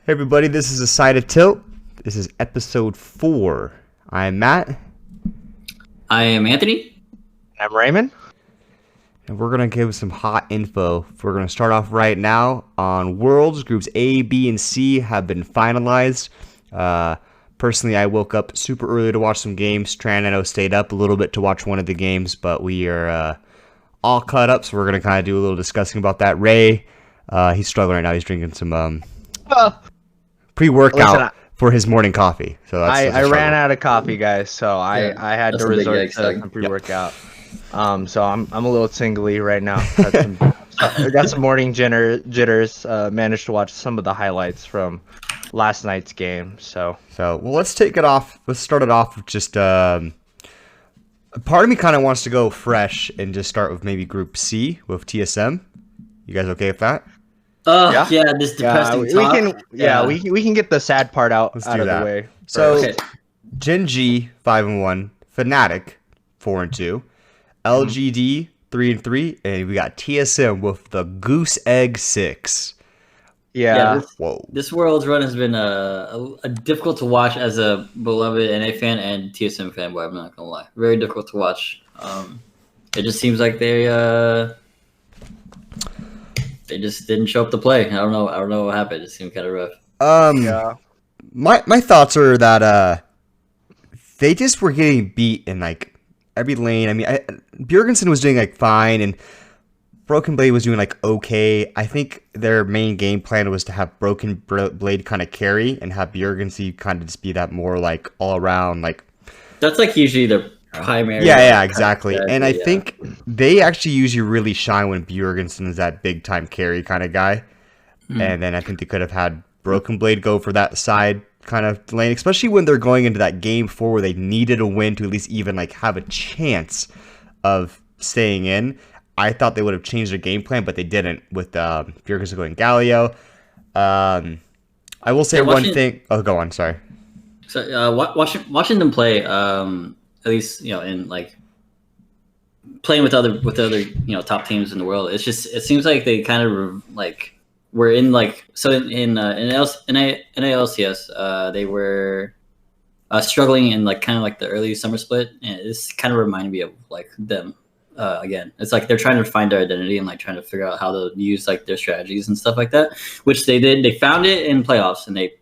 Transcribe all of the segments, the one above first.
Hey everybody, this is A Side of Tilt. This is episode 4. I am Matt. I am Anthony. I'm Raymond. And we're going to give some hot info. We're going to start off right now on Worlds. Groups A, B, and C have been finalized. Personally, I woke up super early to watch some games. Tran and I stayed up a little bit to watch one of the games, but we are all caught up, so we're going to kind of do a little discussing about that. Ray, he's struggling right now. He's drinking some pre-workout for his morning coffee. So that's I ran out of coffee, guys, so I had to resort to some pre-workout. So I'm a little tingly right now. I got some morning jitters. Managed to watch some of the highlights from last night's game. So well, let's take it off. Let's start it off with just part of me kind of wants to go fresh and just start with maybe Group C with TSM. You guys okay with that? This depressing talk. We can get the sad part out of the way. So, Gen G 5-1, Fnatic 4-2, LGD 3-3, and we got TSM with the Goose Egg 6. This World's run has been a difficult to watch as a beloved NA fan and TSM fanboy. I'm not gonna lie, very difficult to watch. It just seems like they just didn't show up to play. I don't know what happened. It just seemed kind of rough. My thoughts are that they just were getting beat in like every lane. I mean, Bjergsen was doing like fine, and Broken Blade was doing like okay. I think their main game plan was to have Broken Blade kind of carry and have Bjergsen kind of just be that more like all around like. That's like usually their primary. Yeah, exactly. And I think they actually usually really shine when Bjergsen is that big time carry kind of guy. Mm-hmm. And then I think they could have had Broken Blade go for that side kind of lane, especially when they're going into that game 4 where they needed a win to at least even like have a chance of staying in. I thought they would have changed their game plan, but they didn't with Bjergsen going Galio. I will say one thing. Oh, go on. Sorry. So watching them play. At least, in like playing with other top teams in the world, it seems like they kind of like were in like in NALCS they were struggling in like kind of like the early summer split, and this kind of reminded me of like them again. It's like they're trying to find their identity and like trying to figure out how to use like their strategies and stuff like that, which they did. They found it in playoffs, and they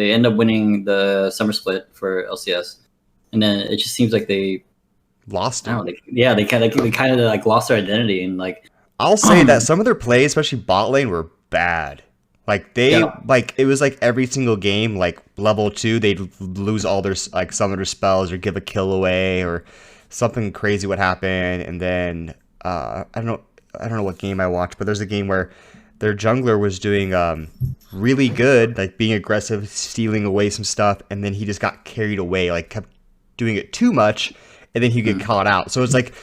end up winning the summer split for LCS. And then it just seems like they lost it. They kind of like lost their identity, and like I'll say that some of their plays, especially bot lane, were bad. Like like it was like every single game, like level 2, they'd lose all their like some of their spells or give a kill away or something crazy would happen. And then I don't know what game I watched, but there's a game where their jungler was doing really good, like being aggressive, stealing away some stuff, and then he just got carried away, like kept doing it too much, and then he'd get caught out. So it's like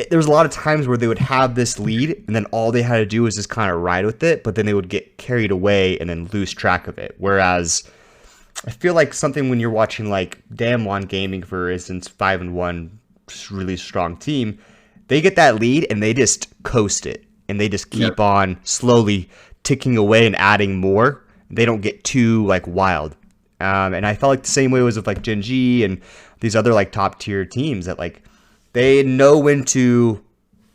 there was a lot of times where they would have this lead, and then all they had to do was just kind of ride with it, but then they would get carried away and then lose track of it. Whereas I feel like something when you're watching like Damwon Gaming, for instance, 5-1, really strong team, they get that lead and they just coast it, and they just keep on slowly ticking away and adding more. They don't get too like wild. And I felt like the same way was with like Gen G and these other like top tier teams, that like they know when to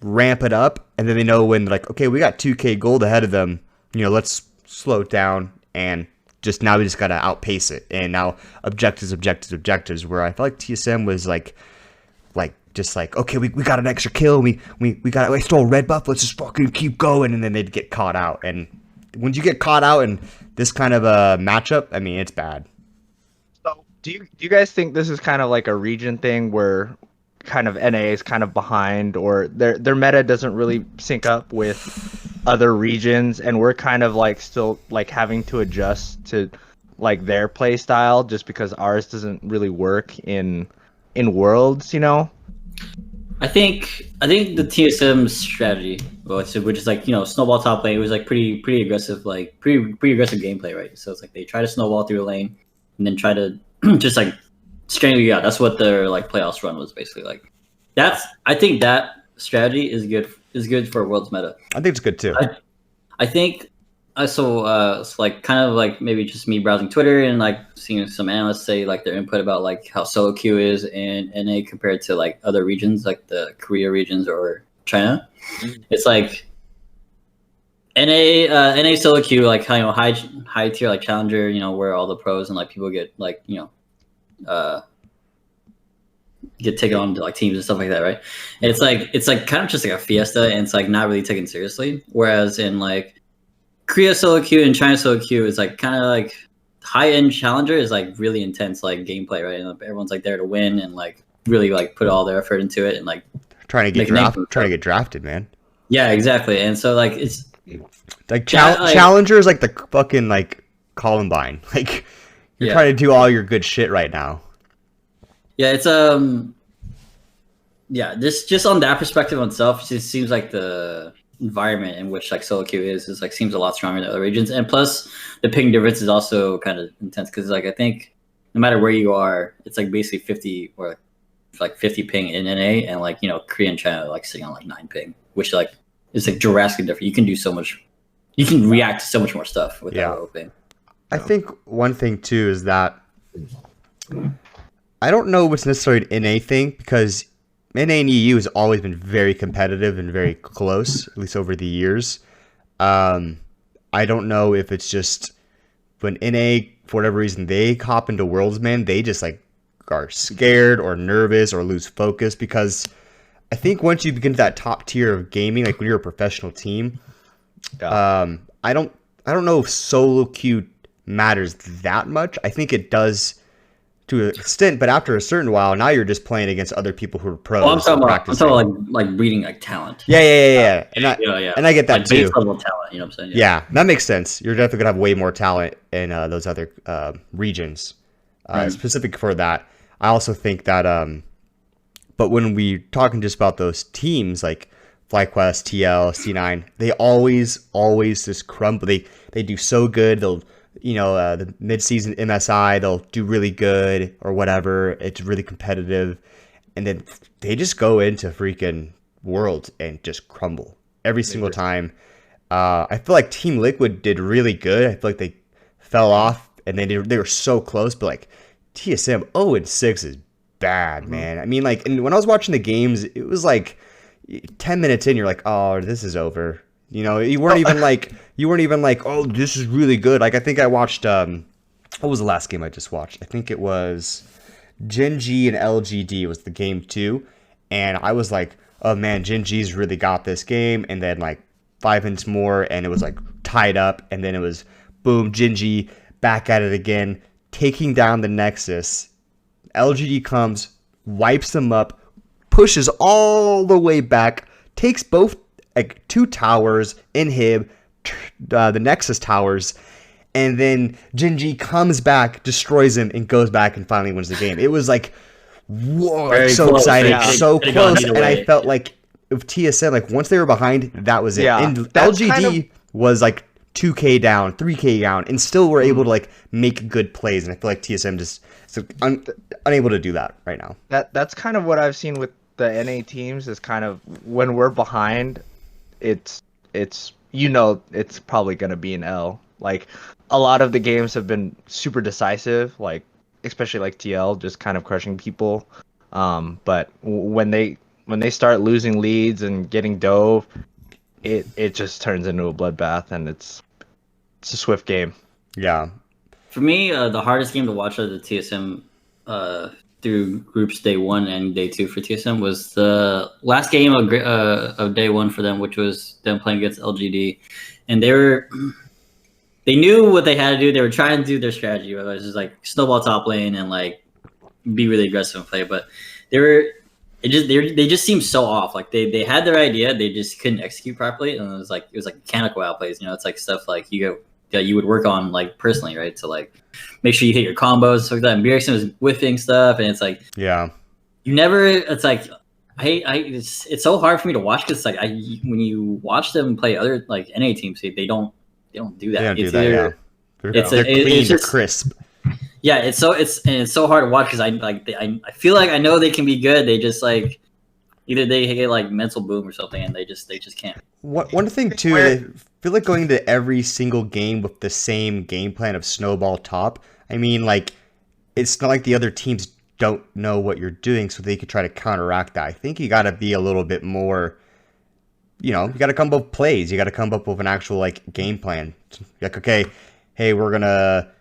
ramp it up, and then they know when like, okay, we got 2K gold ahead of them, let's slow it down, and now we just gotta outpace it. And now objectives, where I felt like TSM was like just like, okay, we got an extra kill, we stole a red buff, let's just fucking keep going, and then they'd get caught out. And when you get caught out in this kind of a matchup, I mean, it's bad. Do you guys think this is kind of like a region thing where kind of NA is kind of behind, or their meta doesn't really sync up with other regions, and we're kind of like still like having to adjust to like their play style just because ours doesn't really work in Worlds, you know? I think the TSM strategy, which is like snowball top lane, was like pretty aggressive, like pretty aggressive gameplay, right? So it's like they try to snowball through a lane and then try to just like strain you out. That's what their like playoffs run was basically like. I think that strategy is good for Worlds meta. I think it's good too. I think it's like kind of like maybe just me browsing Twitter and like seeing some analysts say like their input about like how solo queue is in NA compared to like other regions like the Korea regions or China. It's like NA solo queue, like high tier like challenger, where all the pros and like people get like get taken on to like teams and stuff like that, right? And it's like kind of just like a fiesta, and it's like not really taken seriously. Whereas in like Korea solo queue and China solo queue is like kind of like high end challenger is like really intense like gameplay, right? And everyone's like there to win and like really like put all their effort into it and like trying to get drafted, man. Yeah, exactly. And so like it's like challenger is like the fucking like Columbine. Like you're trying to do all your good shit right now. Yeah, it's this just on that perspective on itself, it just seems like the environment in which like solo queue is like seems a lot stronger than other regions, and plus the ping difference is also kind of intense because like I think no matter where you are, it's like basically 50 or like 50 ping in NA, and like Korea and China like sitting on like 9 ping, which like is like drastically different. You can do so much, you can react to so much more stuff with that low ping. I think one thing too is that I don't know if it's necessarily an NA thing because NA and EU has always been very competitive and very close, at least over the years. I don't know if it's just when NA, for whatever reason, they hop into Worlds, man, they just like are scared or nervous or lose focus because I think once you begin to that top tier of gaming, like when you're a professional team, I don't know if solo queue matters that much. I think it does to an extent, but after a certain while, now you're just playing against other people who are pros. I'm talking about like breeding like talent. Yeah. And I get that like too. Base level talent, you know what I'm saying? Yeah, that makes sense. You're definitely gonna have way more talent in those other regions. Specific for that, I also think that. But when we talking just about those teams like FlyQuest, TL, C9, they always just crumble. They do so good. They'll the mid-season MSI, they'll do really good or whatever. It's really competitive. And then they just go into freaking Worlds and just crumble every single time. I feel like Team Liquid did really good. I feel like they fell off and they were so close. But like TSM 0-6 is bad, man. I mean, like, and when I was watching the games, it was like 10 minutes in, you're like, oh, this is over. You weren't even like, oh, this is really good. Like, I think I watched, what was the last game I just watched? I think it was Gen G and LGD was the game 2. And I was like, oh man, Gen G's really got this game. And then like 5 minutes more and it was like tied up. And then it was boom, Gen G back at it again, taking down the Nexus. LGD comes, wipes them up, pushes all the way back, takes both like 2 towers, inhib the Nexus towers, and then Gen G comes back, destroys him, and goes back and finally wins the game. It was like, whoa, like, so close, exciting, so close, and I felt like if TSM, like once they were behind, that was it. Yeah, and LGD was like 2K down, 3K down, and still were able to like make good plays. And I feel like TSM just unable to do that right now. That's kind of what I've seen with the NA teams is kind of when we're behind, it's probably gonna be an L. Like a lot of the games have been super decisive, like especially like TL just kind of crushing people. But when they start losing leads and getting dove, it just turns into a bloodbath, and it's a swift game. Yeah. For me, the hardest game to watch of the TSM through groups day 1 and day 2 for TSM was the last game of day 1 for them, which was them playing against LGD, and they were they knew what they had to do. They were trying to do their strategy, whether it was just like snowball top lane and like be really aggressive and play. But they just seemed so off. Like they had their idea, they just couldn't execute properly, and it was like mechanical outplays. You know, it's like stuff like that you would work on like personally, right? To like make sure you hit your combos, stuff like that. And Bjergsen was whiffing stuff, and it's like you never. It's like it's so hard for me to watch because like when you watch them play other like NA teams, they don't do that. They don't do that. They're clean, they're crisp. Yeah, it's so hard to watch because I feel like I know they can be good. They just like either they get like mental boom or something, and they just can't. One thing too, I feel like going into every single game with the same game plan of snowball top. I mean, like it's not like the other teams don't know what you're doing, so they could try to counteract that. I think you got to be a little bit more. You know, you got to come up with plays. You got to come up with an actual like game plan. Like, okay, hey, we're gonna,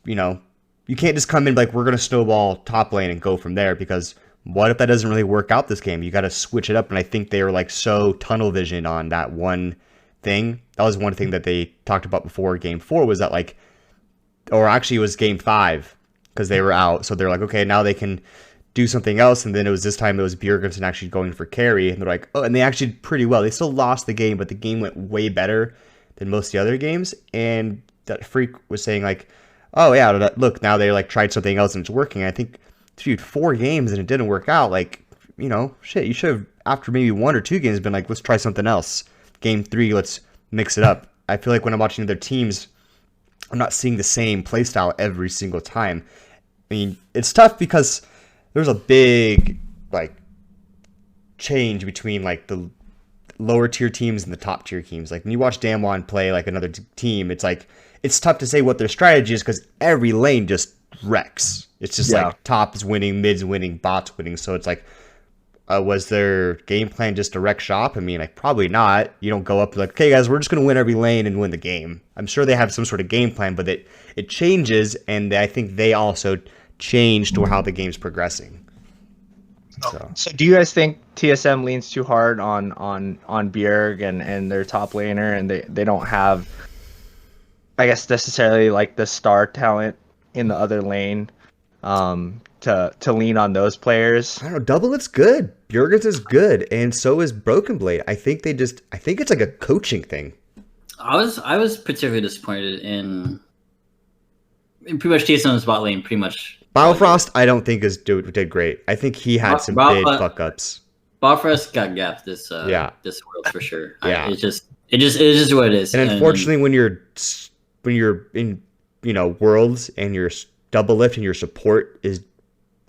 you know. You can't just come in like we're going to snowball top lane and go from there, because what if that doesn't really work out this game? You got to switch it up, and I think they were like so tunnel vision on that one thing. That was one thing that they talked about before Game 4 was that like, or actually it was Game 5 because they were out. So they're like, okay, now they can do something else. And then it was this time it was Bjergsen actually going for carry, and they're like, oh, and they actually did pretty well. They still lost the game, but the game went way better than most of the other games. And that Freak was saying like, oh yeah, look, now they like tried something else and it's working. I think, dude, 4 games and it didn't work out. Like, you know, shit, you should have after maybe 1 or 2 games been like, let's try something else. Game 3, let's mix it up. I feel like when I'm watching other teams, I'm not seeing the same playstyle every single time. I mean, it's tough because there's a big like change between like the lower tier teams and the top tier teams. Like when you watch Damwon play like another team, it's like it's tough to say what their strategy is because every lane just wrecks. It's just like top is winning, mid's winning, bots winning. So it's like, was their game plan just a wreck shop? I mean, like probably not. You don't go up like, okay, guys, we're just going to win every lane and win the game. I'm sure they have some sort of game plan, but it changes, and I think they also changed to how the game's progressing. So do you guys think TSM leans too hard on Bjerg and their top laner, and they don't have, I guess, necessarily like the star talent in the other lane to lean on those players? I don't know. Doublelift's good. Bjergsen's is good, and so is Broken Blade. I think it's like a coaching thing. I was particularly disappointed in pretty much TSM's bot lane. Pretty much Biofrost, I don't think did great. I think he had some big fuck ups. Biofrost got gapped this world for sure. Yeah, it's just what it is. And unfortunately, when you're in worlds and your double lift and your support is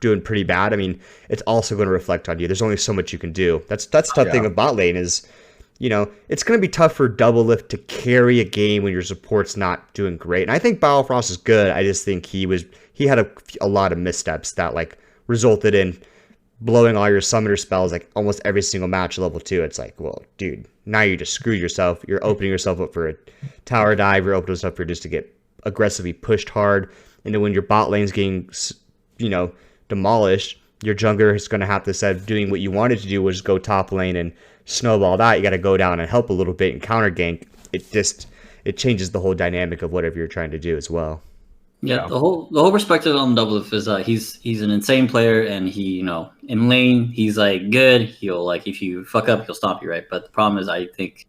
doing pretty bad, I mean, it's also going to reflect on you. There's only so much you can do. That's the tough thing with bot lane is, it's going to be tough for double lift to carry a game when your support's not doing great. And I think Biofrost is good. I just think he had a lot of missteps that like resulted in blowing all your summoner spells like almost every single match level 2. It's like, well, dude, now you just screwed yourself. You're opening yourself up for a tower dive. You're opening yourself up for just to get aggressively pushed hard. And then when your bot lane's getting, demolished, your jungler is going to have to, instead of doing what you wanted to do, was go top lane and snowball that. You got to go down and help a little bit and counter gank. It changes the whole dynamic of whatever you're trying to do as well. Yeah, the whole perspective on Doublelift is he's an insane player, and he, in lane he's like good. He'll like, if you fuck up, he'll stomp you, right? But the problem is, I think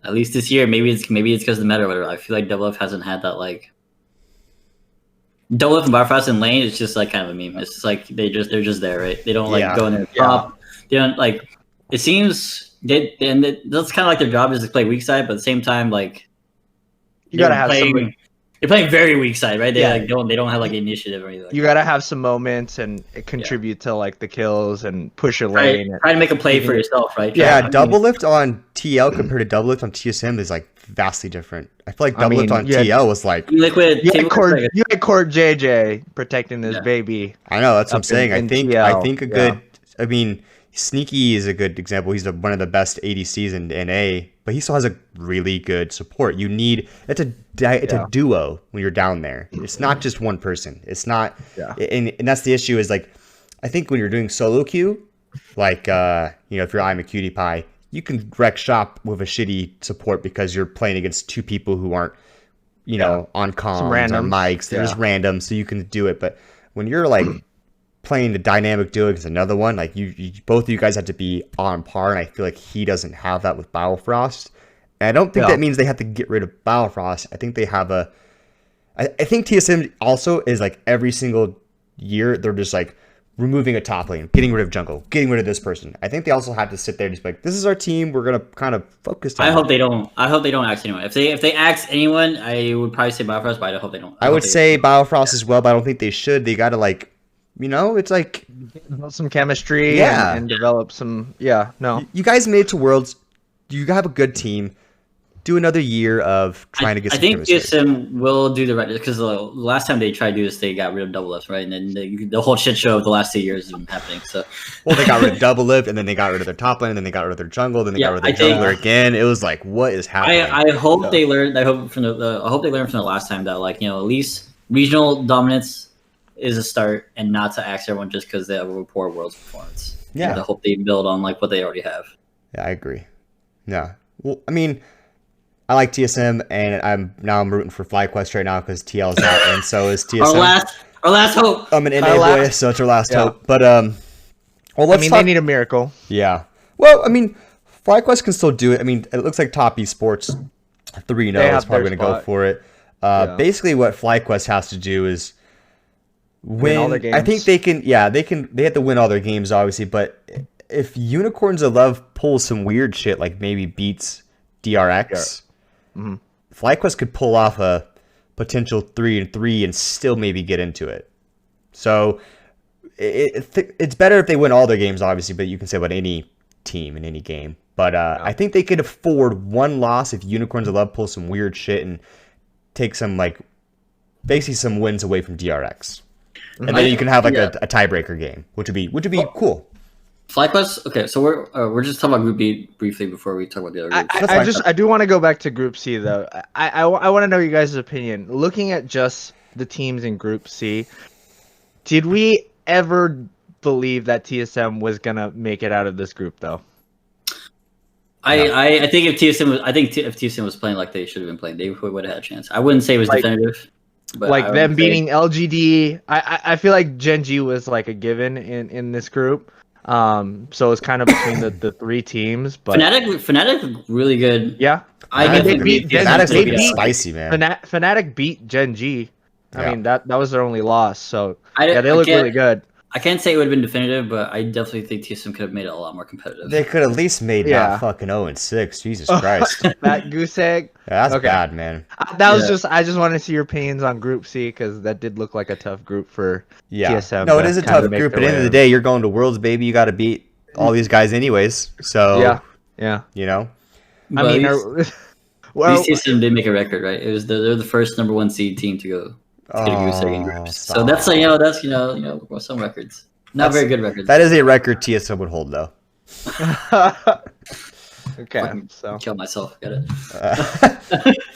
at least this year, maybe it's because of the meta or whatever, I feel like Doublelift hasn't had that like Doublelift and Biofrost in lane. It's just like kind of a meme. It's just like they're just there, right? They don't like go in there top. They don't like. It seems that's kind of like their job is to play weak side, but at the same time, like you gotta have somebody. They're playing very weak side, right? They don't have like initiative or anything. Like you gotta have some moments and contribute to like the kills and push your lane. Try to make a play for yourself, right? Yeah, Doublelift on TL compared to Doublelift on TSM is like vastly different. I feel like Doublelift on TL was like Liquid. You had Court JJ protecting this baby. I know, that's what I'm saying. I think a good. I mean, Sneaky is a good example. He's one of the best ADCs in NA, but he still has a really good support. It's a duo when you're down there. It's not just one person. It's not, and that's the issue. Is like, I think when you're doing solo queue, like if you're I'm a Cutie Pie, you can wreck shop with a shitty support because you're playing against 2 people who aren't you know, on comms, on mics. They're just random, so you can do it. But when you're like playing the dynamic duo against another one, like you both of you guys have to be on par, and I feel like he doesn't have that with Battlefrost. And I don't think that means they have to get rid of Battlefrost. I think they have I think TSM also is like every single year they're just like removing a top lane, getting rid of jungle, getting rid of this person. I think they also have to sit there and just be like, this is our team. We're gonna kind of focus on. I hope they don't axe anyone. If they axe anyone, I would probably say Battlefrost, but I hope they don't. I would say Battlefrost as well, but I don't think they should. They gotta like, you know, it's like develop some chemistry and develop some. Yeah, no. You guys made it to Worlds. You have a good team. Do another year of trying to get some chemistry. I think TSM will do the right, because the last time they tried to do this, they got rid of double lifts, right? And then the whole shit show of the last 2 years has been happening. So, well, they got rid of double lift, and then they got rid of their top lane, and then they got rid of their jungle, then they got rid of their jungler again. It was like, what is happening? I hope they learned. I hope from I hope they learned from the last time that, like, you know, at least regional dominance is a start, and not to axe everyone just because they have a poor Worlds performance. Yeah, and I hope they build on like what they already have. Yeah, I agree. Yeah, well, I mean, I like TSM, and I'm rooting for FlyQuest right now because TL's out, and so is TSM. Our last hope. I'm an NA boy, so it's our last hope. But well, let's they need a miracle. Yeah. Well, I mean, FlyQuest can still do it. I mean, it looks like Top Esports 3-0 is probably going to go for it. Basically, what FlyQuest has to do is win all their games. I think they can. Yeah, they can. They have to win all their games, obviously. But if Unicorns of Love pulls some weird shit, like maybe beats DRX. Mm-hmm. FlyQuest could pull off a potential 3-3 and still maybe get into it. So it's better if they win all their games, obviously, but you can say about any team in any game. But I think they could afford one loss if Unicorns of Love pulls some weird shit and take some, like, basically some wins away from DRX. And then you can have like a tiebreaker game, which would be cool. FlyQuest. Okay, so we're just talking about Group B briefly before we talk about the other groups. I do want to go back to Group C though. I want to know you guys' opinion. Looking at just the teams in Group C, did we ever believe that TSM was gonna make it out of this group though? I think if TSM was playing like they should have been playing, they would have had a chance. I wouldn't say it was definitive. But like them beating LGD, I feel like Gen G was like a given in this group. So it's kind of between the three teams, but Fnatic really good. Yeah, they beat spicy, man. Fnatic beat Gen G. I mean that was their only loss. So they look really good. I can't say it would have been definitive, but I definitely think TSM could have made it a lot more competitive. They could at least made not fucking 0-6. Jesus Christ. That goose egg. Yeah, that's bad, man. That was I just wanted to see your opinions on Group C because that did look like a tough group for TSM. No, it is a tough group. But at the end of the day, you're going to Worlds, baby. You got to beat all these guys anyways. So yeah. You know. I mean, TSM did make a record, right? It was they're the first #1 seed team to go. So that's some records. Not very good records. That is a record TSM would hold, though. Okay, so kill myself. Got it.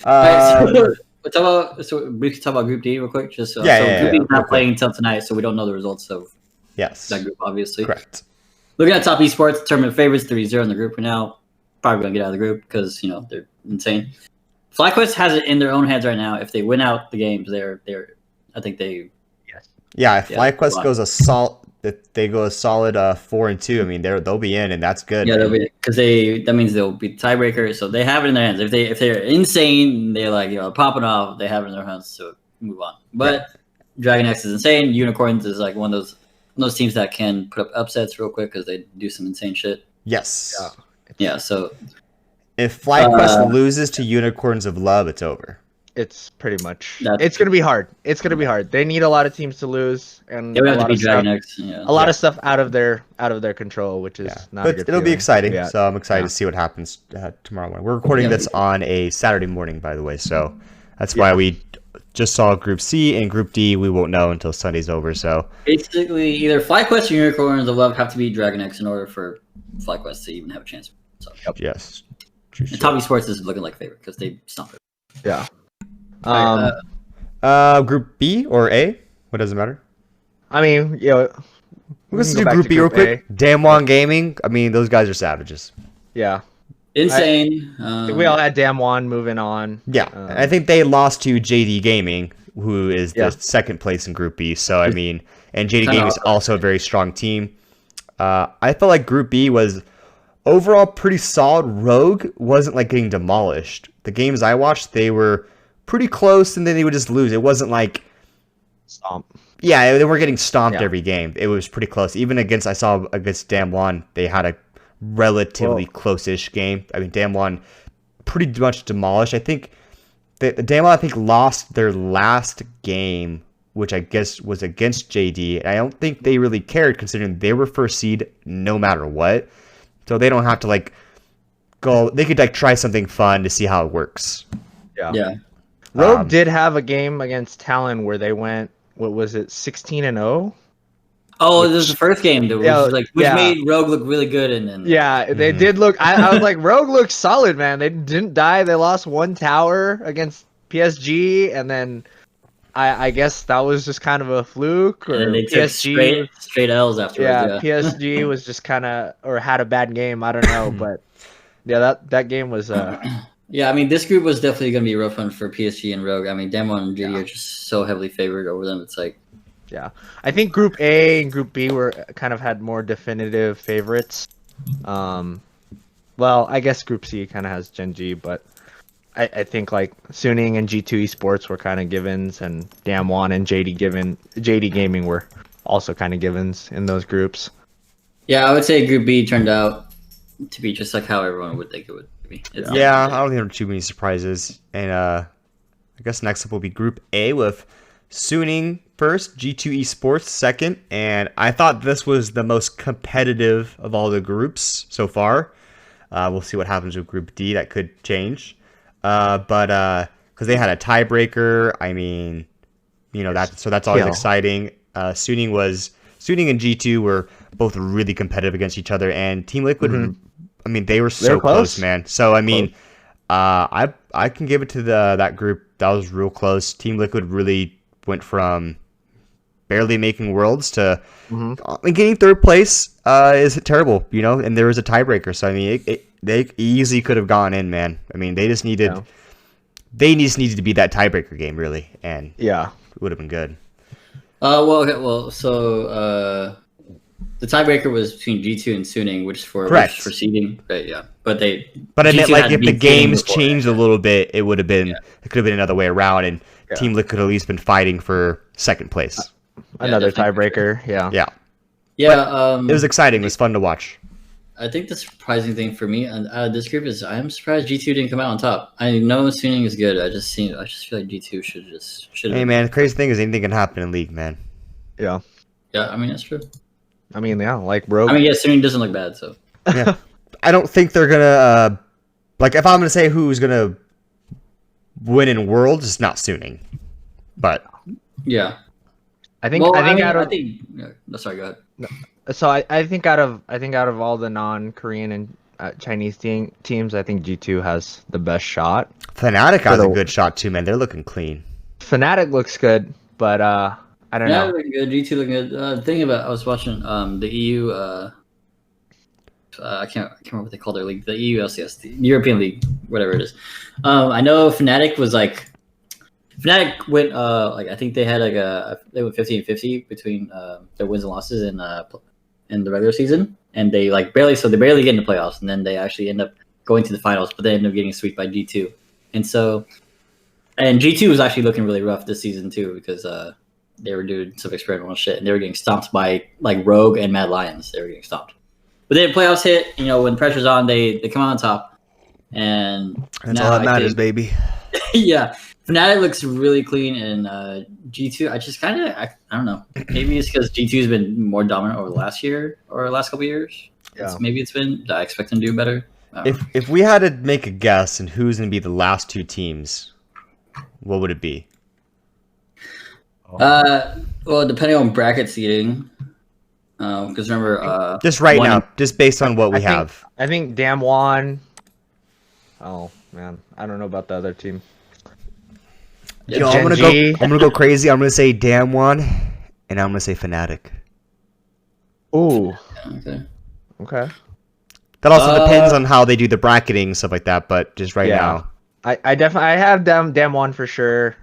Alright, we can talk about Group D real quick. Just Group D is not playing until tonight, so we don't know the results of that group, obviously. Correct. Looking at Top Esports, tournament favorites 3-0 in the group for now. Probably gonna get out of the group because they're insane. FlyQuest has it in their own hands right now. If they win out the games, I think they. Yeah, if FlyQuest goes if they go a solid 4-2, I mean they'll be in, and that's good. Yeah, they'll be because that means they'll be tiebreakers. So they have it in their hands. If they're insane, they're like popping off. They have it in their hands to move on. But Dragon X is insane. Unicorns is like one of those teams that can put up upsets real quick because they do some insane shit. Yes. Yeah. So. If FlyQuest loses to Unicorns of Love, it's over. It's pretty much. It's gonna be hard. They need a lot of teams to lose, and a lot of stuff out of their control, which is not. But it'll be exciting. Yeah. So I'm excited to see what happens tomorrow morning. We're recording this on a Saturday morning, by the way, so that's why we just saw Group C and Group D. We won't know until Sunday's over. So basically, either FlyQuest or Unicorns of Love have to beat Dragon X in order for FlyQuest to even have a chance. So. Yes. And Top Esports is looking like favorite because they stomped it. Yeah. Group B or A? What does it matter? I mean, let's do Group B real quick. Damwon Gaming. I mean, those guys are savages. Yeah. Insane. I think we all had Damwon moving on. Yeah, I think they lost to JD Gaming, who is the second place in Group B. So I mean, and JD Gaming is also a very strong team. I felt like Group B was overall pretty solid. Rogue wasn't like getting demolished. The games I watched, they were pretty close, and then they would just lose. It wasn't like stomp. Yeah, they were getting stomped every game. It was pretty close. Even against Damwon, they had a relatively close-ish game. I mean, Damwon pretty much demolished. I think Damwon lost their last game, which I guess was against JD. And I don't think they really cared, considering they were first seed no matter what. So they don't have to like go. They could like try something fun to see how it works. Yeah. Rogue did have a game against Talon where they went. What was it? 16-0. Oh, this is the first game, which made Rogue look really good, and then they did look. I was like, Rogue looks solid, man. They didn't die. They lost one tower against PSG, and then I guess that was just kind of a fluke. Or and they PSG took straight L's afterwards. Yeah, PSG was just kind of or had a bad game. I don't know, but yeah, that game was. Yeah, I mean, this group was definitely going to be a rough one for PSG and Rogue. I mean, Damwon and JD are just so heavily favored over them. It's like. Yeah, I think Group A and Group B were kind of had more definitive favorites. Well, I guess Group C kind of has Gen G, but I think like Suning and G2 Esports were kind of givens, and Damwon and JD Gaming were also kind of givens in those groups. Yeah, I would say Group B turned out to be just like how everyone would think it would be. I don't think there were too many surprises. And I guess next up will be Group A with Suning first, G2 Esports second, and I thought this was the most competitive of all the groups so far. We'll see what happens with Group D. That could change. But because they had a tiebreaker, I mean, that's always exciting. Suning and G2 were both really competitive against each other, and Team Liquid, I mean, they were so close, man. So I mean, I can give it to that group. That was real close. Team Liquid really went from barely making worlds to getting third place is terrible, and there was a tiebreaker. So I mean, they easily could have gone in, man. I mean, they just needed to be that tiebreaker game, really, and it would have been good. So the tiebreaker was between G2 and Suning, which for seeding, right? Yeah, but I meant like if the games changed a little bit, it would have been it could have been another way around, and Team Liquid could at least been fighting for second place. Another tiebreaker, yeah. It was exciting. It was fun to watch. I think the surprising thing for me out of this group is I'm surprised G2 didn't come out on top. I know Suning is good. I just feel like G2 should. Hey man, the crazy thing is anything can happen in League, man. Yeah. Yeah, I mean that's true. I mean, like Rogue. I mean, yeah, Suning doesn't look bad, so. Yeah. I don't think they're gonna like if I'm gonna say who's gonna win in Worlds, it's not Suning, but yeah. Sorry, go ahead. No. So I think out of all the non-Korean and Chinese teams, I think G2 has the best shot. Fnatic has a good shot too, man. They're looking clean. Fnatic looks good, but I don't know. Looking good. G2 looking good. I was watching the EU. I can't remember what they call their league. The EU LCS, the European League, whatever it is. I know Fnatic was like. Fnatic went I think they had they went 50-50 between their wins and losses in the regular season, and they barely get into playoffs, and then they actually end up going to the finals, but they end up getting swept by G2, and G2 was actually looking really rough this season too because they were doing some experimental shit, and they were getting stomped by Rogue and Mad Lions. They were getting stomped, but then playoffs hit. When pressure's on, they come out on top, and that's all that matters, baby. Yeah. Fnatic looks really clean, and G2, I just I don't know. Maybe it's because G2 has been more dominant over the last year or last couple of years. Yeah. Maybe it's been. I expect them to do better. If we had to make a guess on who's going to be the last two teams, what would it be? Well, depending on bracket seeding, because remember, just now, just based on what we have. I think Damwon. Oh man, I don't know about the other team. Yo, I'm gonna go crazy. I'm gonna say Damwon, and I'm gonna say Fnatic. Ooh. Okay. That also depends on how they do the bracketing stuff like that. But just right now, I definitely have Damwon for sure.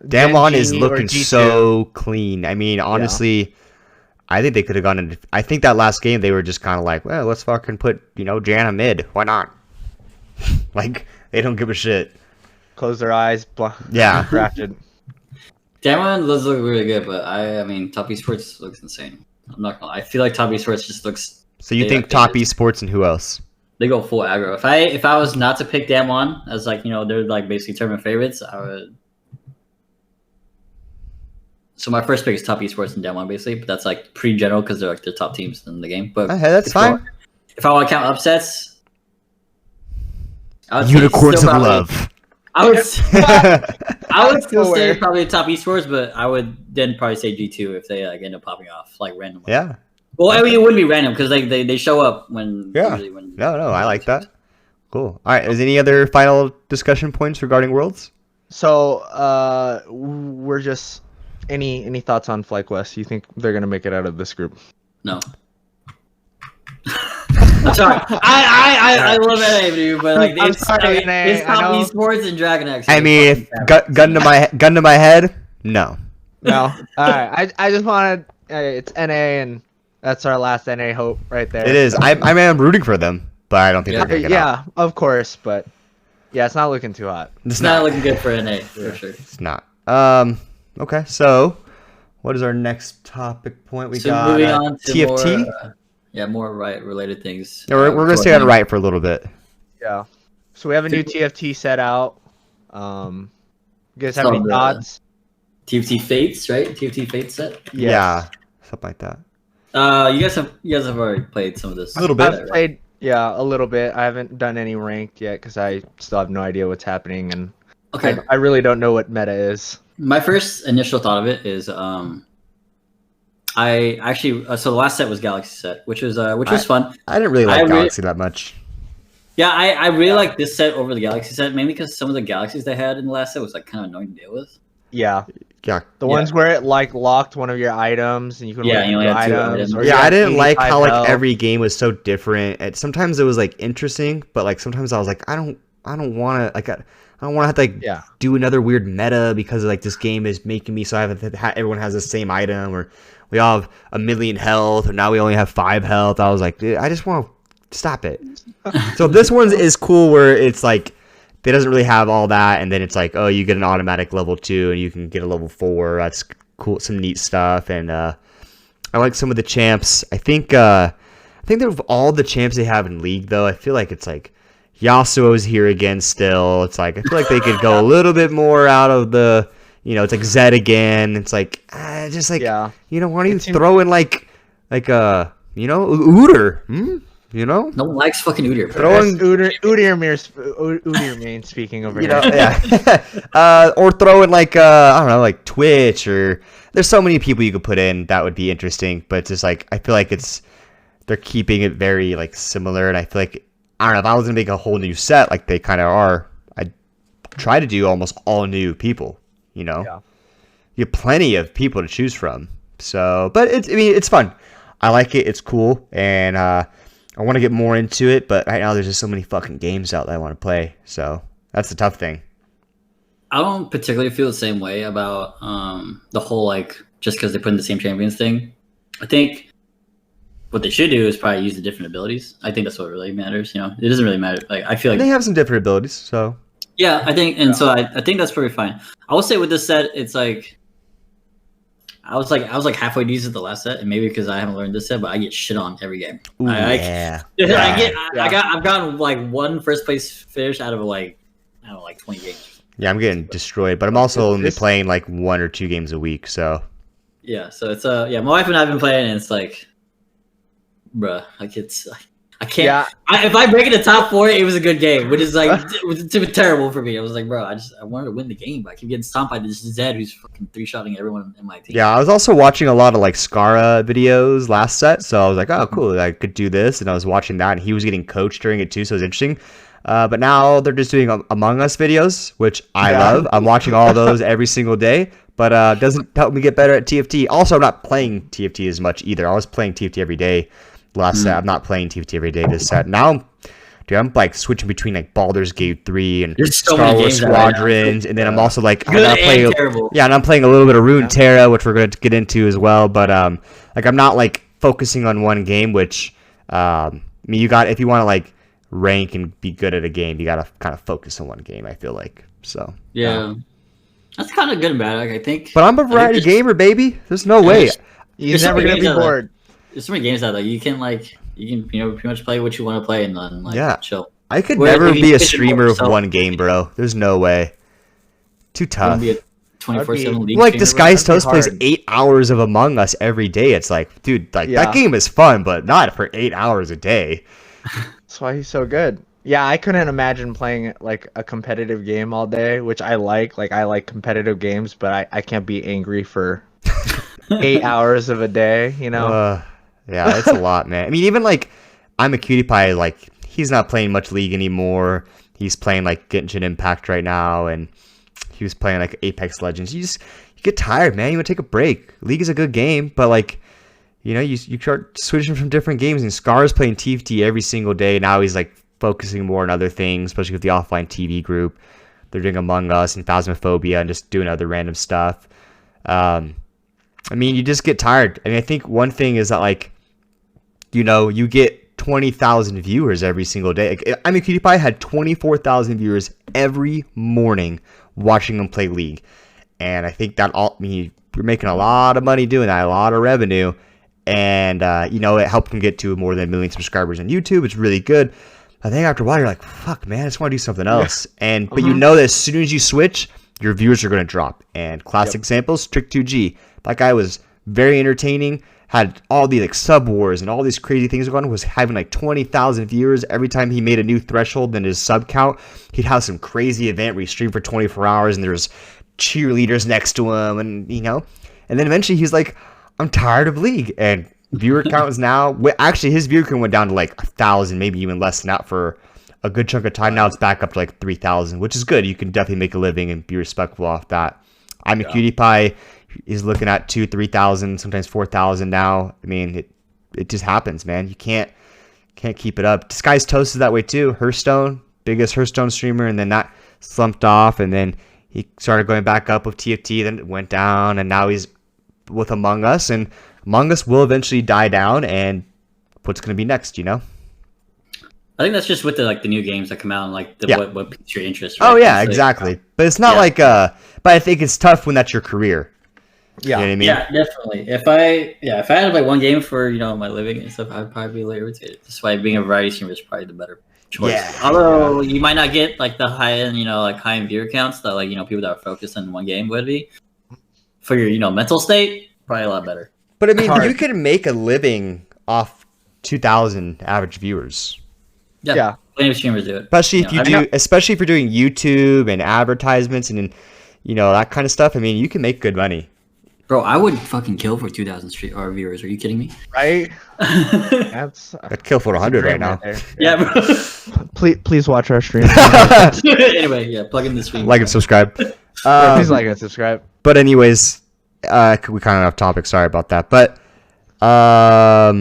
Damwon is looking so clean. I mean, honestly, I think they could have gone into. I think that last game they were just kind of like, well, let's fucking put Janna mid. Why not? Like they don't give a shit. Close their eyes. Yeah. Drafted. Damwon does look really good, but I mean, Top Esports looks insane. I'm not gonna lie. I feel like Top Esports just looks. So you think Top Esports and who else? They go full aggro. If I was not to pick Damwon as like they're like basically tournament favorites, I would. So my first pick is Top Esports and Damwon basically, but that's like pretty general because they're like the top teams in the game. But hey, that's fine. If I want to count upsets, Unicorns of Love. I would still say probably Top Esports, but I would then probably say G2 if they like end up popping off like randomly. Yeah. Well, I mean, it wouldn't be random because they show up when. Yeah. No, I like that. Cool. All right. Is any other final discussion points regarding Worlds? So, we're just any thoughts on FlyQuest? You think they're gonna make it out of this group? No. I'm sorry. I love NA, dude, but like it's Top Esports and Dragon X. I mean, gun to my head, no. No. All right. I just wanted it's NA and that's our last NA hope right there. It is. I'm rooting for them, but I don't think they're gonna get out. Yeah, of course, but yeah, it's not looking too hot. It's not looking good for NA for sure. It's not. Okay, so what is our next topic point? We got moving on to TFT. More related things. Yeah, we're gonna stay on right for a little bit. Yeah. So we have a new TFT set out. You guys have any thoughts? TFT Fates, right? TFT Fates set. Yes. Yeah, something like that. You guys have already played some of this. A little bit. I've played, a little bit. I haven't done any ranked yet because I still have no idea what's happening, and I really don't know what meta is. My first initial thought of it is, I actually so the last set was Galaxy set, which was fun. I didn't really like Galaxy that much. Yeah, I really like this set over the Galaxy set, mainly because some of the Galaxies they had in the last set was like kind of annoying to deal with. Yeah. The ones where it like locked one of your items and you could you only had two items. I didn't like how like every game was so different. And sometimes it was like interesting, but like sometimes I was like, I don't want to like. I don't want to have to do another weird meta because like this game is making me so I have to everyone has the same item, or we all have 1 million health, or now we only have 5 health. I was like, dude, I just want to stop it. So this one is cool where it's like it doesn't really have all that, and then it's like, oh, you get an automatic level 2 and you can get a level 4. That's cool, some neat stuff. And I like some of the champs. I think of all the champs they have in League though, I feel like it's like Yasuo's here again still. It's like I feel like they could go a little bit more out of the, it's like Zed again. It's like just like why don't you throw in like Udyr? No one likes fucking Udyr. Throw in Udyr main speaking over here. Or throw in like I don't know, like Twitch, or there's so many people you could put in that would be interesting. But it's just like I feel like they're keeping it very like similar, and I feel like I don't know if I was gonna make a whole new set like they kind of are. I'd try to do almost all new people. You have plenty of people to choose from. So, but it's fun. I like it. It's cool, and I want to get more into it. But right now, there's just so many fucking games out that I want to play. So that's the tough thing. I don't particularly feel the same way about the whole like just because they put in the same champions thing. I think what they should do is probably use the different abilities. I think that's what really matters. It doesn't really matter. Like I feel like they have some different abilities. So yeah, I think, and so I think that's pretty fine. I will say with this set, it's like I was like halfway decent the last set, and maybe because I haven't learned this set, but I get shit on every game. Ooh, I've gotten like one first place finish out of like 20 games. Yeah, I'm getting destroyed, but I'm also only playing like 1 or 2 games a week. So yeah, so it's my wife and I have been playing, and it's like, bruh, like I can't. Yeah. If I break into top 4, it was a good game, which is like it was terrible for me. I was like, bro, I wanted to win the game, but I keep getting stomped by this Zed who's fucking 3-shotting everyone in my team. Yeah, I was also watching a lot of like Skara videos last set, so I was like, oh, cool, I could do this, and I was watching that, and he was getting coached during it too, so it was interesting. But now they're just doing Among Us videos, which I love. I'm watching all those every single day, but doesn't help me get better at TFT. Also, I'm not playing TFT as much either. I was playing TFT every day last set. I'm not playing TFT every day this set. Now, dude, I'm like switching between like Baldur's Gate 3 and Star Wars Squadrons, and then I'm also like, and I'm playing a little bit of Runeterra, which we're going to get into as well. But like I'm not like focusing on one game, which I mean, if you want to like rank and be good at a game, you got to kind of focus on one game. I feel like so. Yeah. That's kind of good and bad, like, I think. But I'm a variety gamer, baby. There's no way. He's never gonna be bored. There's so many games that like you can pretty much play what you want to play and then like chill. I could never be a streamer of one game, bro. There's no way. Too tough. Be a 24/7 league like Disguised Toast plays 8 hours of Among Us every day. It's like, dude, like that game is fun, but not for 8 hours a day. That's why he's so good. Yeah, I couldn't imagine playing like a competitive game all day, which I like. Like I like competitive games, but I can't be angry for 8 hours of a day, you know? Yeah, it's a lot, man. I mean, even like I'm a Cutie Pie, like he's not playing much League anymore. He's playing like Genshin Impact right now, and he was playing like Apex Legends. You get tired, man. You want to take a break. League is a good game, but like, you know, you start switching from different games. And Scar's playing TFT every single day. Now he's like focusing more on other things, especially with the offline TV group. They're doing Among Us and Phasmophobia and just doing other random stuff. I mean, you just get tired. I mean, I think one thing is that like, you know, you get 20,000 viewers every single day. Like, I mean, Cutie Pie had 24,000 viewers every morning watching them play League. And I think that you're making a lot of money doing that, a lot of revenue. And, you know, it helped him get to more than 1 million subscribers on YouTube. It's really good. I think after a while, you're like, fuck, man, I just want to do something else. But you know that as soon as you switch, your viewers are going to drop. And classic examples, Trick2G. That guy was very entertaining, had all the like sub wars and all these crazy things going on, was having like 20,000 viewers every time he made a new threshold in his sub count. He'd have some crazy event where he streamed for 24 hours and there's cheerleaders next to him, and you know. And then eventually he's like, I'm tired of League. And viewer count is now, actually his viewer count went down to like 1,000, maybe even less than that for a good chunk of time. Now it's back up to like 3,000, which is good. You can definitely make a living and be respectful off that. I'm a Cutie Pie. He's looking at 2,000, 3,000, sometimes 4,000 now. I mean, it just happens, man. You can't keep it up. Disguised Toast is that way too. Hearthstone, biggest Hearthstone streamer, and then that slumped off, and then he started going back up with TFT, then it went down, and now he's with Among Us, and Among Us will eventually die down, and what's going to be next, you know? I think that's just with the new games that come out and like what piques your interest. Right? Oh yeah, exactly. But it's not like but I think it's tough when that's your career. Yeah, you know what I mean? Yeah, definitely. If I had like one game for my living and stuff, I'd probably be like irritated. That's why being a variety streamer is probably the better choice. Yeah. Although you might not get like the high end, like high end viewer counts that like people that are focused on one game would be. For your mental state, probably a lot better. But I mean, you could make a living off 2,000 average viewers. Yeah. Plenty of streamers do it. Especially especially if you're doing YouTube and advertisements and that kind of stuff. I mean, you can make good money. Bro, I would fucking kill for 2,000 viewers. Are you kidding me? Right? I'd kill for 100 right now. Yeah, bro. Please watch our stream. Anyway, plug in the stream. Like and subscribe. Please like and subscribe. But anyways, we kind of off topic. Sorry about that. But yeah,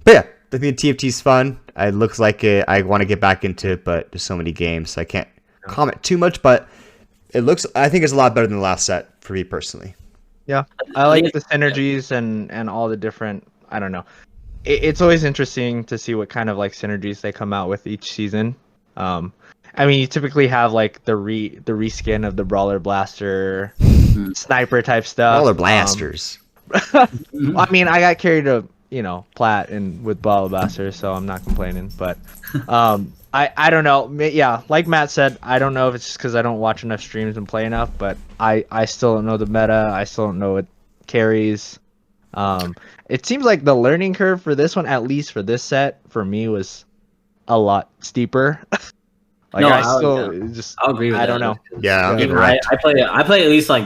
I think TFT's fun. It looks like I want to get back into it, but there's so many games, so I can't comment too much. But I think it's a lot better than the last set for me personally. Yeah, I like the synergies and all the different. I don't know. It's always interesting to see what kind of like synergies they come out with each season. I mean, you typically have like the reskin of the Brawler Blaster, sniper type stuff. Brawler Blasters. I mean, I got carried to plat and with Brawler Blasters, so I'm not complaining. But I don't know. Yeah, like Matt said, I don't know if it's just because I don't watch enough streams and play enough, but I still don't know the meta. I still don't know what carries. It seems like the learning curve for this one, at least for this set, for me was a lot steeper. I'll agree with that. I don't know. Yeah, I play at least like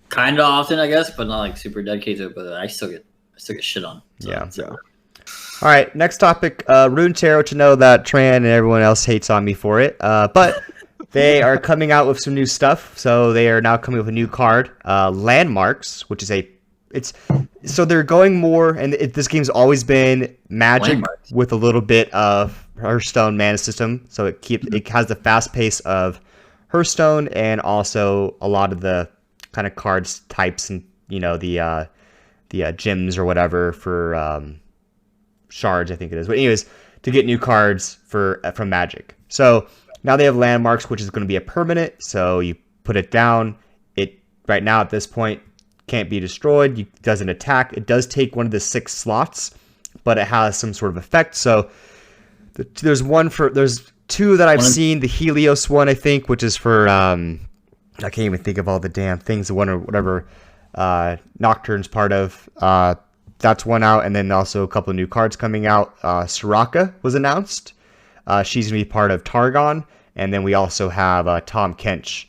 kind of often, I guess, but not like super dedicated to it. But I still get shit on. So. All right, next topic, Runeterra, which I know that Tran and everyone else hates on me for it, but they are coming out with some new stuff. So they are now coming with a new card, Landmarks, which is a so they're going more, and this game's always been Magic with a little bit of Hearthstone mana system. So it has the fast pace of Hearthstone and also a lot of the kind of cards types and the gems or whatever for shards, I think it is. But anyways, to get new cards from Magic. So now they have landmarks, which is going to be a permanent. So you put it down. It right now at this point can't be destroyed. It doesn't attack. It does take one of the 6 slots, but it has some sort of effect. So there's 2 that I've seen. The Helios one, I think, which is for I can't even think of all the damn things. The one or whatever Nocturne's part of. That's one out, and then also a couple of new cards coming out. Soraka was announced. She's going to be part of Targon. And then we also have Tom Kench.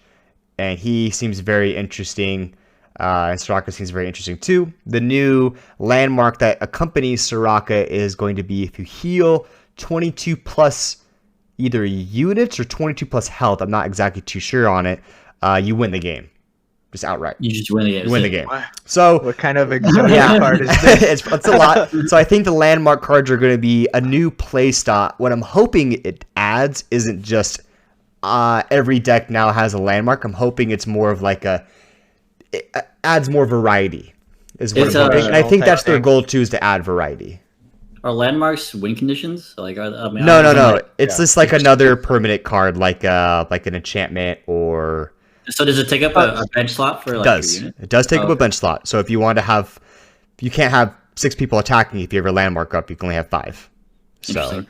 And he seems very interesting. And Soraka seems very interesting too. The new landmark that accompanies Soraka is going to be if you heal 22 plus either units or 22 plus health. I'm not exactly too sure on it. You win the game. Just outright. You just win the game. You win the game. So what kind of exotic card is this? it's a lot. So I think the landmark cards are going to be a new play style. What I'm hoping it adds isn't just every deck now has a landmark. I'm hoping it's more of like it adds more variety. Is what I'm hoping. And I think that's their goal too, is to add variety. Are landmarks win conditions? Like, no. It's just like another permanent card, like an enchantment or. So does it take up a bench slot for like your unit? It does take up a bench slot. So if you want to have, you can't have 6 people attacking. If you have a landmark up, you can only have 5. So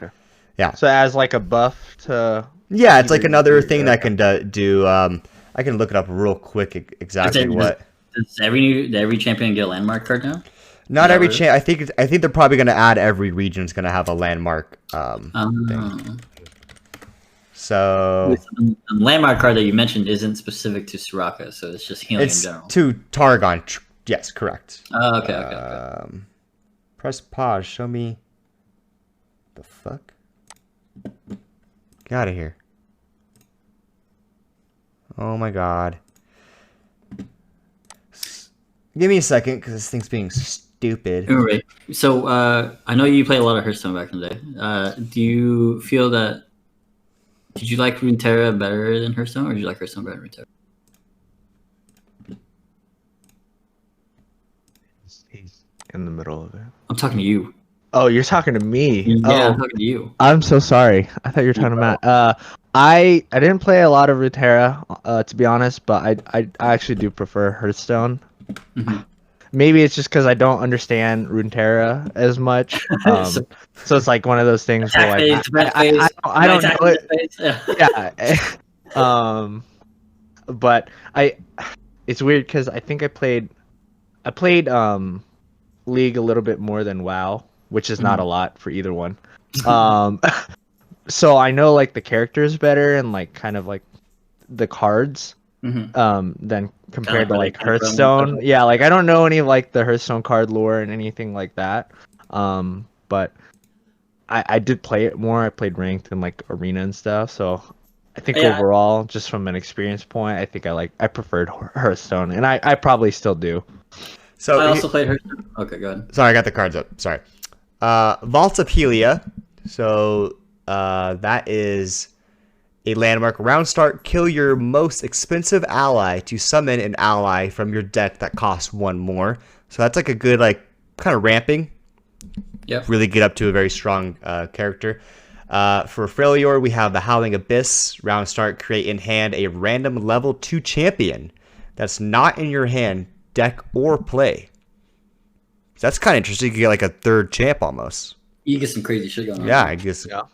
yeah. So as like a buff to. Yeah, it's like another thing that can do. I can look it up real quick exactly what. Does every champion get a landmark card now? Not every champ. I think they're probably going to add every region's going to have a landmark thing. So the landmark card that you mentioned isn't specific to Soraka, so it's just healing in general. To Targon. Yes, correct. Okay. Press pause. Show me. The fuck? Get out of here. Oh my god. Give me a second, because this thing's being stupid. All right. So I know you played a lot of Hearthstone back in the day. Do you feel that? Did you like Runeterra better than Hearthstone, or did you like Hearthstone better than Runeterra? He's in the middle of it. I'm talking to you. Oh, you're talking to me. Yeah, I'm talking to you. I'm so sorry. I thought you were talking to Matt. I didn't play a lot of Runeterra, to be honest, but I actually do prefer Hearthstone. Mm-hmm. Maybe it's just because I don't understand Runeterra as much. So it's like one of those things where like I don't know it. Yeah. But it's weird because I think I played League a little bit more than WoW, which is not a lot for either one. So I know like the characters better and like kind of like the cards. Than compared to like Hearthstone. Yeah, like I don't know any of like the Hearthstone card lore and anything like that. But I did play it more. I played ranked and like arena and stuff. So I think overall, just from an experience point, I think I preferred Hearthstone, and I probably still do. So I also played Hearthstone. Okay, go ahead. Sorry, I got the cards up. Sorry. Vaults of Helia. So that is a landmark. Round start, kill your most expensive ally to summon an ally from your deck that costs 1 more. So that's like a good, like, kind of ramping. Yep. Really get up to a very strong character. For Freljord, we have the Howling Abyss. Round start, create in hand a random level 2 champion that's not in your hand, deck, or play. So that's kind of interesting. You get like a 3rd champ almost. You get some crazy shit going on. Yeah, I guess. Yeah.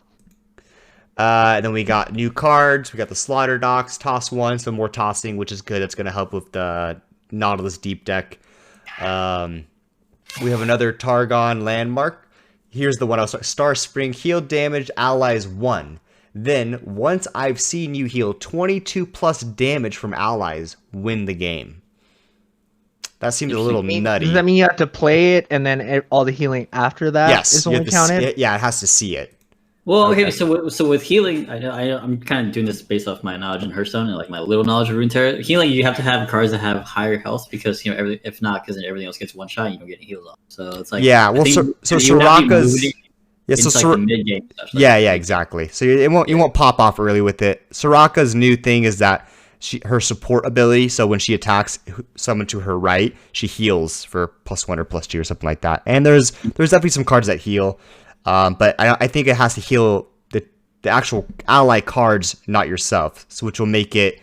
And then we got new cards. We got the Slaughter Docks, toss 1, so more tossing, which is good. That's going to help with the Nautilus Deep deck. We have another Targon landmark. Here's the one I was talking. Star Spring, heal damage allies 1. Then, once I've seen you heal 22 plus damage from allies, win the game. That seems a little nutty. Does that mean you have to play it and then all the healing after that is only counted? Yeah, it has to see it. Well, okay, so with healing, I'm kind of doing this based off my knowledge in Hearthstone and like my little knowledge of Runeterra. Healing, you have to have cards that have higher health because if not, because everything else gets one shot, you don't get healed off. So it's like well, so Soraka's mid game stuff. Yeah, exactly. So you won't pop off early with it. Soraka's new thing is that her support ability. So when she attacks someone to her right, she heals for +1 or +2 or something like that. And there's definitely some cards that heal. But I think it has to heal the actual ally cards, not yourself, so which will make it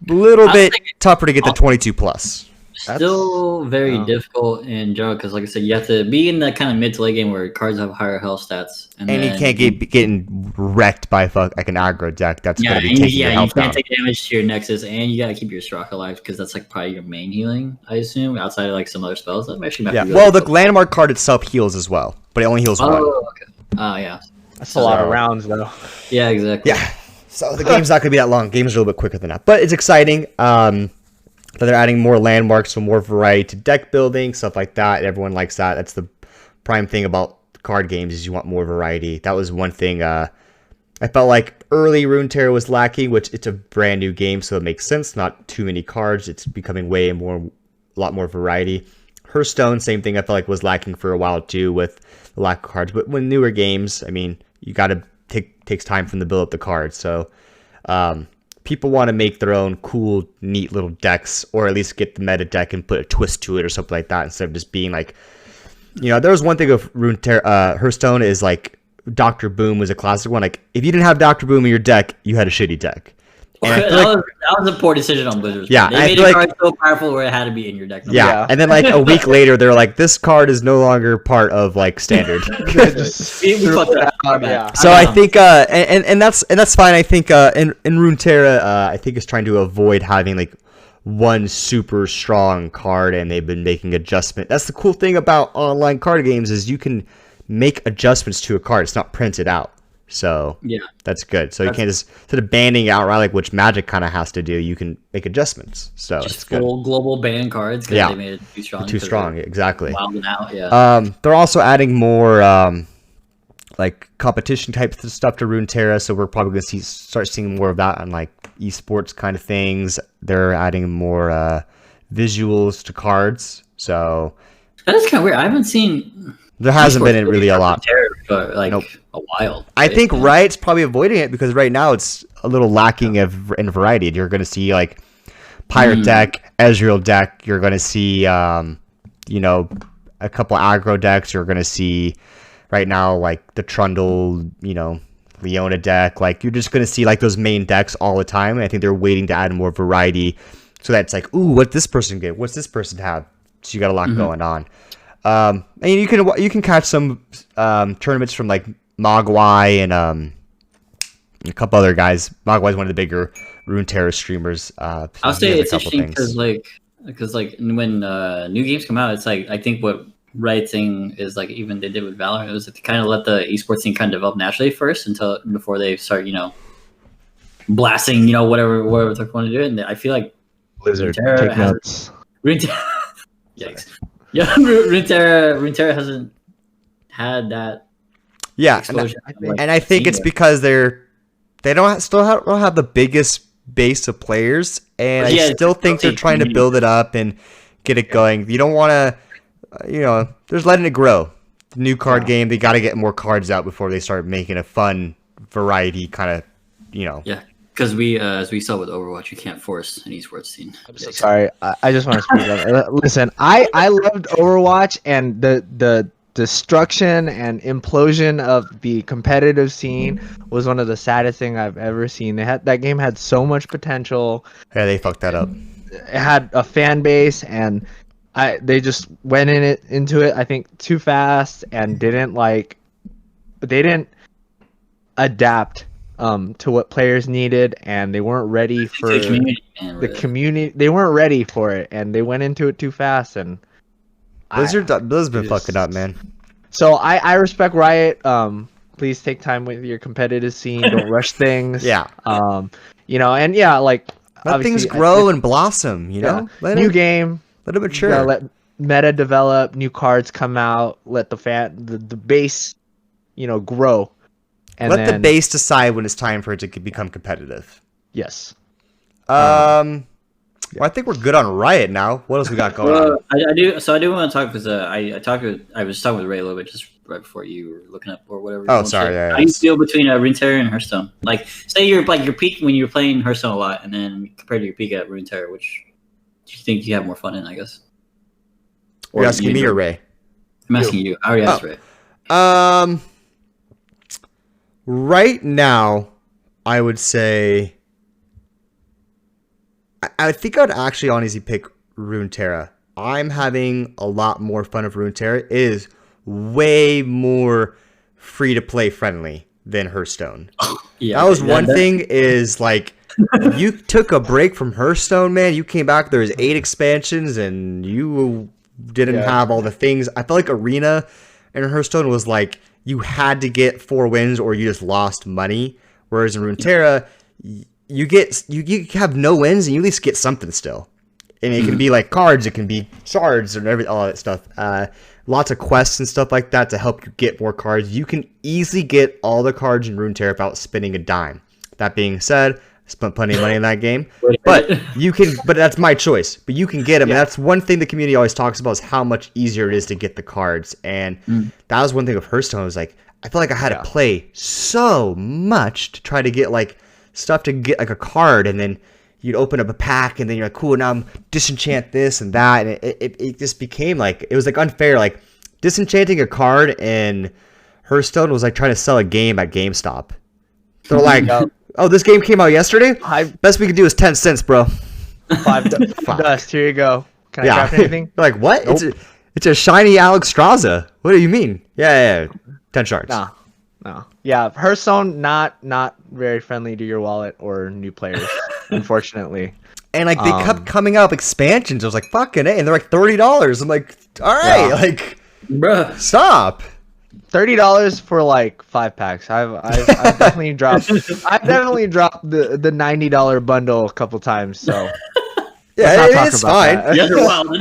a little bit tougher to get the 22+. Still very difficult in general because, like I said, you have to be in that kind of mid to late game where cards have higher health stats, and you can't getting wrecked by like an aggro deck. That's gonna be taking your health you can't down. take damage to your Nexus, and you gotta keep your Straka alive because that's like probably your main healing, I assume, outside of like some other spells. That actually might be well, the landmark card itself heals as well, but it only heals one. Okay. Yeah. That's a lot of rounds, though. Yeah, exactly. Yeah. So the game's not gonna be that long. Game's a little bit quicker than that, but it's exciting. That they're adding more landmarks, so more variety to deck building, stuff like that. Everyone likes that. That's the prime thing about card games is you want more variety. That was one thing I felt like early Runeterra was lacking, which it's a brand new game, so it makes sense. Not too many cards. It's becoming a lot more variety. Hearthstone, same thing I felt like was lacking for a while too with the lack of cards. But when newer games, I mean, you got to takes time from the build up the cards. So people want to make their own cool, neat little decks, or at least get the meta deck and put a twist to it or something like that, instead of just being like, there was one thing of Hearthstone is like Dr. Boom was a classic one. Like if you didn't have Dr. Boom in your deck, you had a shitty deck. That was a poor decision on Blizzard's part. They made a card so powerful where it had to be in your deck. Yeah, and then like a week later, they're like, this card is no longer part of like standard. So I think, and that's fine. I think in Runeterra, I think is trying to avoid having like one super strong card, and they've been making adjustment. That's the cool thing about online card games is you can make adjustments to a card. It's not printed out. So that's good. So you can't just instead of banning outright, like which Magic kind of has to do, you can make adjustments. So it's good. Full global ban cards because they made it too strong. Too strong, exactly. Wilding out, they're also adding more like competition type stuff to Runeterra, so we're probably gonna start seeing more of that on like esports kind of things. They're adding more visuals to cards. So that is kind of weird. I haven't seen. There hasn't been really a lot. For like a while. I think Riot's probably avoiding it because right now it's a little lacking in variety. You're going to see like Pirate deck, Ezreal deck. You're going to see, a couple aggro decks. You're going to see right now like the Trundle, Leona deck. Like you're just going to see like those main decks all the time. And I think they're waiting to add more variety so that it's like, ooh, what this person get? What's this person have? So you got a lot going on. And you can catch some tournaments from like Mogwai and a couple other guys. Mogwai's one of the bigger Runeterra streamers. I'll say it's interesting because when new games come out, it's like I think what Riot's thing is like even they did with Valorant, it was to kind of let the esports scene kind of develop naturally first before they start blasting whatever they want to do. And I feel like Blizzard take notes. Yikes. Yeah, Runeterra hasn't had that. Yeah, and I think it's because they don't have the biggest base of players, and I still think they're trying to build it up and get it going. You don't want to, there's letting it grow. The new card game, they got to get more cards out before they start making a fun variety kind of, Yeah, because as we saw with Overwatch, you can't force an esports scene. I'm so sorry. I just want to speak up. Listen, I loved Overwatch, and the destruction and implosion of the competitive scene was one of the saddest thing I've ever seen. That game had so much potential. Yeah, they fucked that up. It had a fan base, and they just went into it I think too fast and didn't adapt to what players needed, and they weren't ready for the community. They weren't ready for it, and they went into it too fast. And Blizzard's been fucking up, man. So I respect Riot. Please take time with your competitive scene. Don't rush things. Yeah. Let things grow and blossom. Game. Let it mature. Let meta develop. New cards come out. Let the base, grow. And let the base decide when it's time for it to become competitive. Yes. Well, I think we're good on Riot now. What else we got going on? I do. So I do want to talk because I was talking with Ray a little bit just right before you were looking up or whatever. Oh, sorry. Yeah, How do you feel between Runeterra and Hearthstone? Like, say you're peak when you're playing Hearthstone a lot, and then compared to your peak at Runeterra, which do you think you have more fun in? I guess. You're asking me or Ray? I'm asking you. I already asked Ray. Right now, I would say. I think I'd actually honestly pick Runeterra. I'm having a lot more fun with Runeterra. It is way more free-to-play friendly than Hearthstone. Yeah, that was one thing is, like, you took a break from Hearthstone, man. You came back, there was 8 expansions, and you didn't have all the things. I felt like Arena in Hearthstone was like, you had to get 4 wins or you just lost money. Whereas in Runeterra, you have no wins and you at least get something still, and it can be like cards, it can be shards and all that stuff. Lots of quests and stuff like that to help you get more cards. You can easily get all the cards in Runeterra without spending a dime. That being said, I spent plenty of money in that game, but that's my choice. But you can get them, and that's one thing the community always talks about is how much easier it is to get the cards. And that was one thing of Hearthstone. I was like, I felt like I had to play so much to try to get like stuff to get like a card, and then you'd open up a pack and then you're like, cool, now I'm disenchant this and that, and it just became like, it was like unfair. Like disenchanting a card in Hearthstone was like trying to sell a game at GameStop. They're like, oh, this game came out yesterday, best we could do is 10 cents, bro. 5 dust, here you go. Can I craft anything? They're like, what? Nope. It's a shiny Alex Straza. What do you mean? Yeah 10 shards. No. Yeah, Hearthstone not very friendly to your wallet or new players, unfortunately. And like they kept coming out with expansions. I was like, fucking A, and they're like $30. I'm like, all right, like, bruh, stop. $30 for like 5 packs. I've definitely dropped. I've definitely dropped the $90 bundle a couple times. So yeah, it's fine. Yeah, they're wild.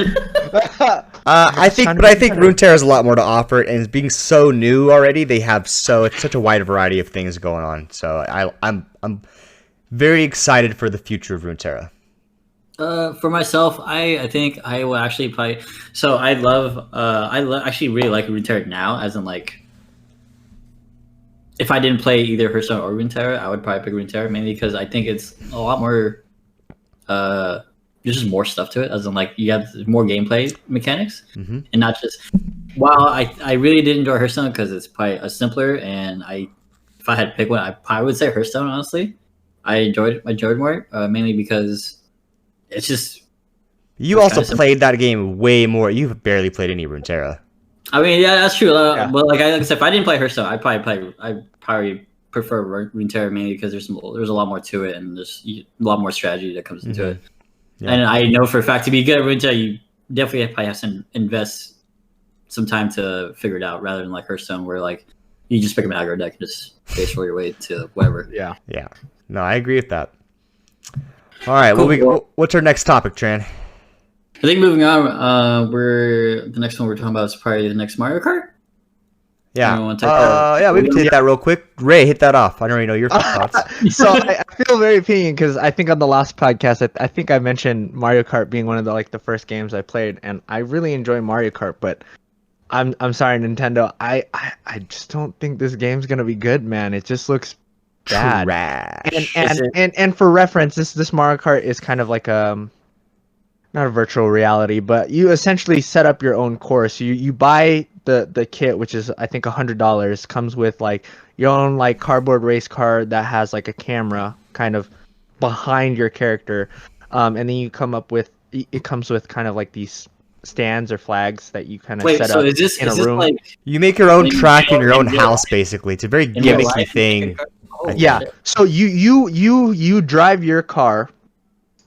I think Runeterra has a lot more to offer, and being so new already, they have it's such a wide variety of things going on. So I'm very excited for the future of Runeterra. For myself, I think I will actually play. So I actually really like Runeterra now, as in like, if I didn't play either Hearthstone or Runeterra, I would probably pick Runeterra, mainly because I think it's a lot more. There's just more stuff to it, as in like you have more gameplay mechanics, and not just. While I really did enjoy Hearthstone because it's probably a simpler, and if I had to pick one, I probably would say Hearthstone. Honestly, I enjoyed more, mainly because it's just. You also played that game way more. You've barely played any Runeterra. I mean, yeah, that's true. But like I said, if I didn't play Hearthstone, I'd probably prefer Runeterra, mainly because there's a lot more to it, and there's a lot more strategy that comes into it. Yeah. And I know for a fact, to be good at Runeterra, you definitely probably have to invest some time to figure it out, rather than like Hearthstone, where like you just pick up an aggro deck and just base roll your way to whatever. Yeah. No, I agree with that. All right, cool. What's our next topic, Tran? I think moving on, the next one we're talking about is probably the next Mario Kart. Yeah. We can take that real quick. Ray, hit that off. I don't really know your thoughts. So I feel very opinion because I think on the last podcast, I think I mentioned Mario Kart being one of the first games I played, and I really enjoy Mario Kart. But I'm sorry, Nintendo. I just don't think this game's gonna be good, man. It just looks bad. Trash. And for reference, this Mario Kart is kind of like not a virtual reality, but you essentially set up your own course. You buy the kit, which is I think $100, comes with like your own like cardboard race car that has like a camera kind of behind your character, and then it comes with kind of like these stands or flags that you kind of set up in a room. Like, you make your own track in your own house, basically. It's a very gimmicky thing. Yeah. So you drive your car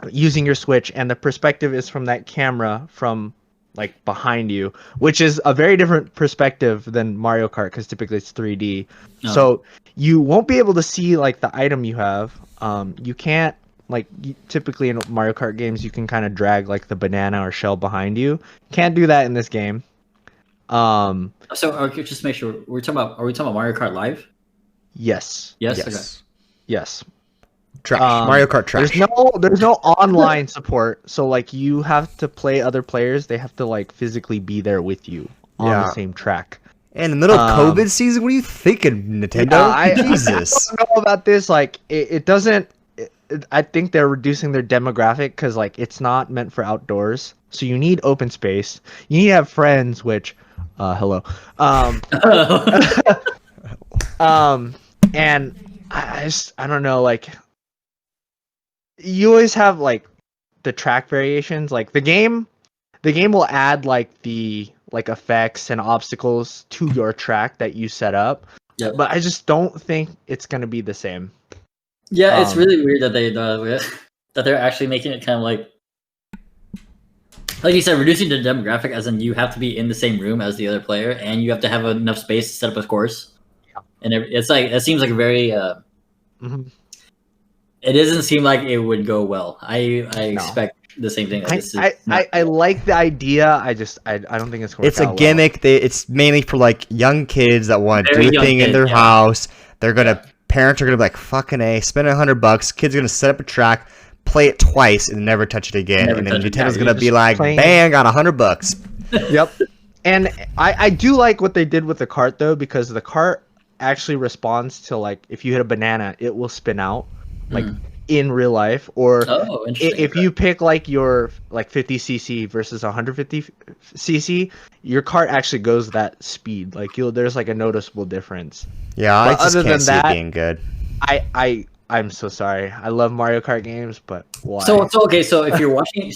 using your Switch, and the perspective is from that camera from like behind you, which is a very different perspective than Mario Kart because typically it's 3D. So you won't be able to see like the item you have. You can't typically in Mario Kart games you can kind of drag like the banana or shell behind you. Can't do that in this game. So just make sure are we talking about Mario Kart Live? Yes. Yes. Yes. Okay. Yes. Trash. Mario Kart trash. There's no online support, so like you have to play other players. They have to like physically be there with you on the same track. And in the middle of COVID season, what are you thinking, Nintendo? Jesus. I don't know about this. Like it doesn't. I think they're reducing their demographic because like it's not meant for outdoors. So you need open space. You need to have friends. Which, hello. And I don't know. Like you always have like the track variations. Like the game will add like the effects and obstacles to your track that you set up. Yep. But I just don't think it's gonna be the same. Yeah, it's really weird that they're actually making it kind of like you said, reducing the demographic, as in you have to be in the same room as the other player, and you have to have enough space to set up a course. Yeah. And it's like it seems like a very. It doesn't seem like it would go well. I expect the same thing. I like the idea. I don't think it's going to. It's a gimmick. Well. It's mainly for like young kids that want to do a thing in their house. They're gonna. Parents are gonna be like, "Fucking A, spend $100." Kids are gonna set up a track, play it twice, and never touch it again. And then Nintendo's gonna be like, "Bang, got $100." Yep. And I do like what they did with the cart though, because the cart actually responds to like if you hit a banana, it will spin out like in real life. Or if you pick like your like 50cc versus 150cc, your cart actually goes that speed. Like there's like a noticeable difference. Yeah, but I just can't see it being good. I'm so sorry. I love Mario Kart games, but why? So okay. So if you're watching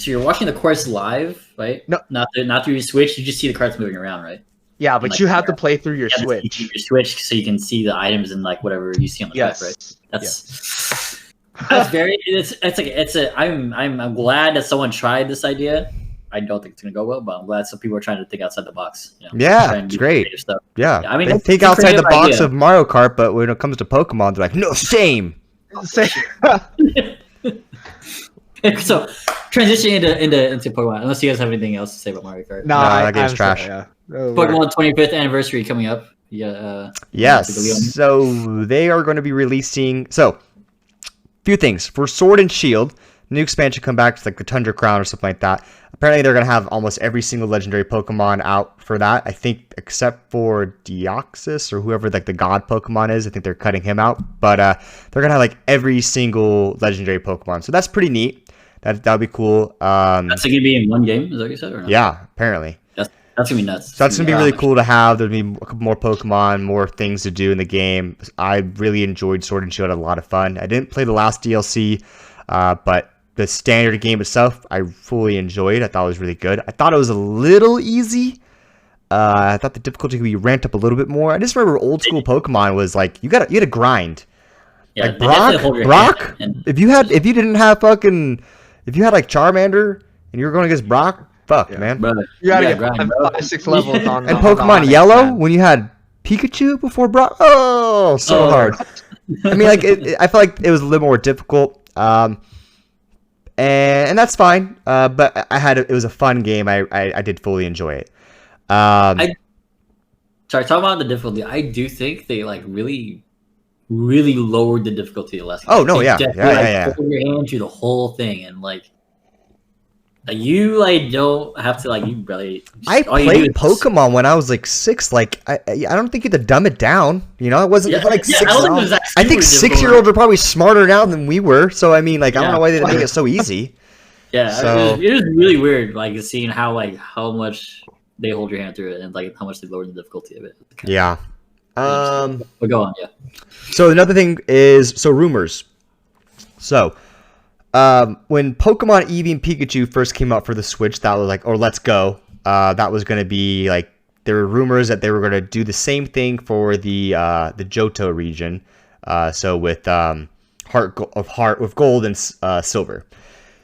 the course live, right? No, not through your Switch. You just see the carts moving around, right? Yeah, but like, you have to play through your Switch. Your Switch, so you can see the items and like whatever you see on the track, right? That's very. I'm glad that someone tried this idea. I don't think it's gonna go well, but I'm glad some people are trying to think outside the box. You know, yeah, it's great. Yeah, I mean, they think outside the box of Mario Kart, but when it comes to Pokemon, they're like, no, shame. So transitioning into Pokemon. Unless you guys have anything else to say about Mario Kart. No, that game's trash. Pokemon 25th anniversary coming up. Yeah. Yes. So they are going to be releasing. So, few things for Sword and Shield. New expansion come back, like the Tundra Crown or something like that. Apparently, they're going to have almost every single legendary Pokemon out for that. I think, except for Deoxys or whoever like the God Pokemon is. I think they're cutting him out. But they're going to have like every single legendary Pokemon. So that's pretty neat. That'll be cool. That's going to be in one game, is that what you said? Or not? Yeah, apparently. That's going to be nuts. So that's going to be really cool to have. There'll be a couple more Pokemon, more things to do in the game. I really enjoyed Sword and Shield. I had a lot of fun. I didn't play the last DLC, but the standard game itself, I fully enjoyed. I thought it was really good. I thought it was a little easy. I thought the difficulty could be ramped up a little bit more. I just remember old school Pokemon was like you had to grind. Yeah, like Brock. If you had like Charmander and you were going against Brock, fuck man. Brother, you gotta get 5-6 levels on. And Pokemon Yellow when you had Pikachu before Brock. Oh, so hard. I mean, like I feel like it was a little more difficult. And that's fine. But it was a fun game. I did fully enjoy it. Sorry, talking about the difficulty. I do think they like really lowered the difficulty last game. Oh no, yeah. Hold your hand through the whole thing and like you like don't have to like you really. I played Pokemon when I was like 6. Like I don't think you had to dumb it down. You know, it wasn't like 6. I think 6-year-olds are probably smarter now than we were. So I mean, like I don't know why they didn't make it so easy. Yeah, so it was really weird, like seeing how much they hold your hand through it and like how much they lowered the difficulty of it. Yeah. But go on, yeah. So another thing is rumors. So. When Pokemon Eevee and Pikachu first came out for the Switch, that was like, or Let's Go, that was going to be like, there were rumors that they were going to do the same thing for the Johto region. So with with gold and silver.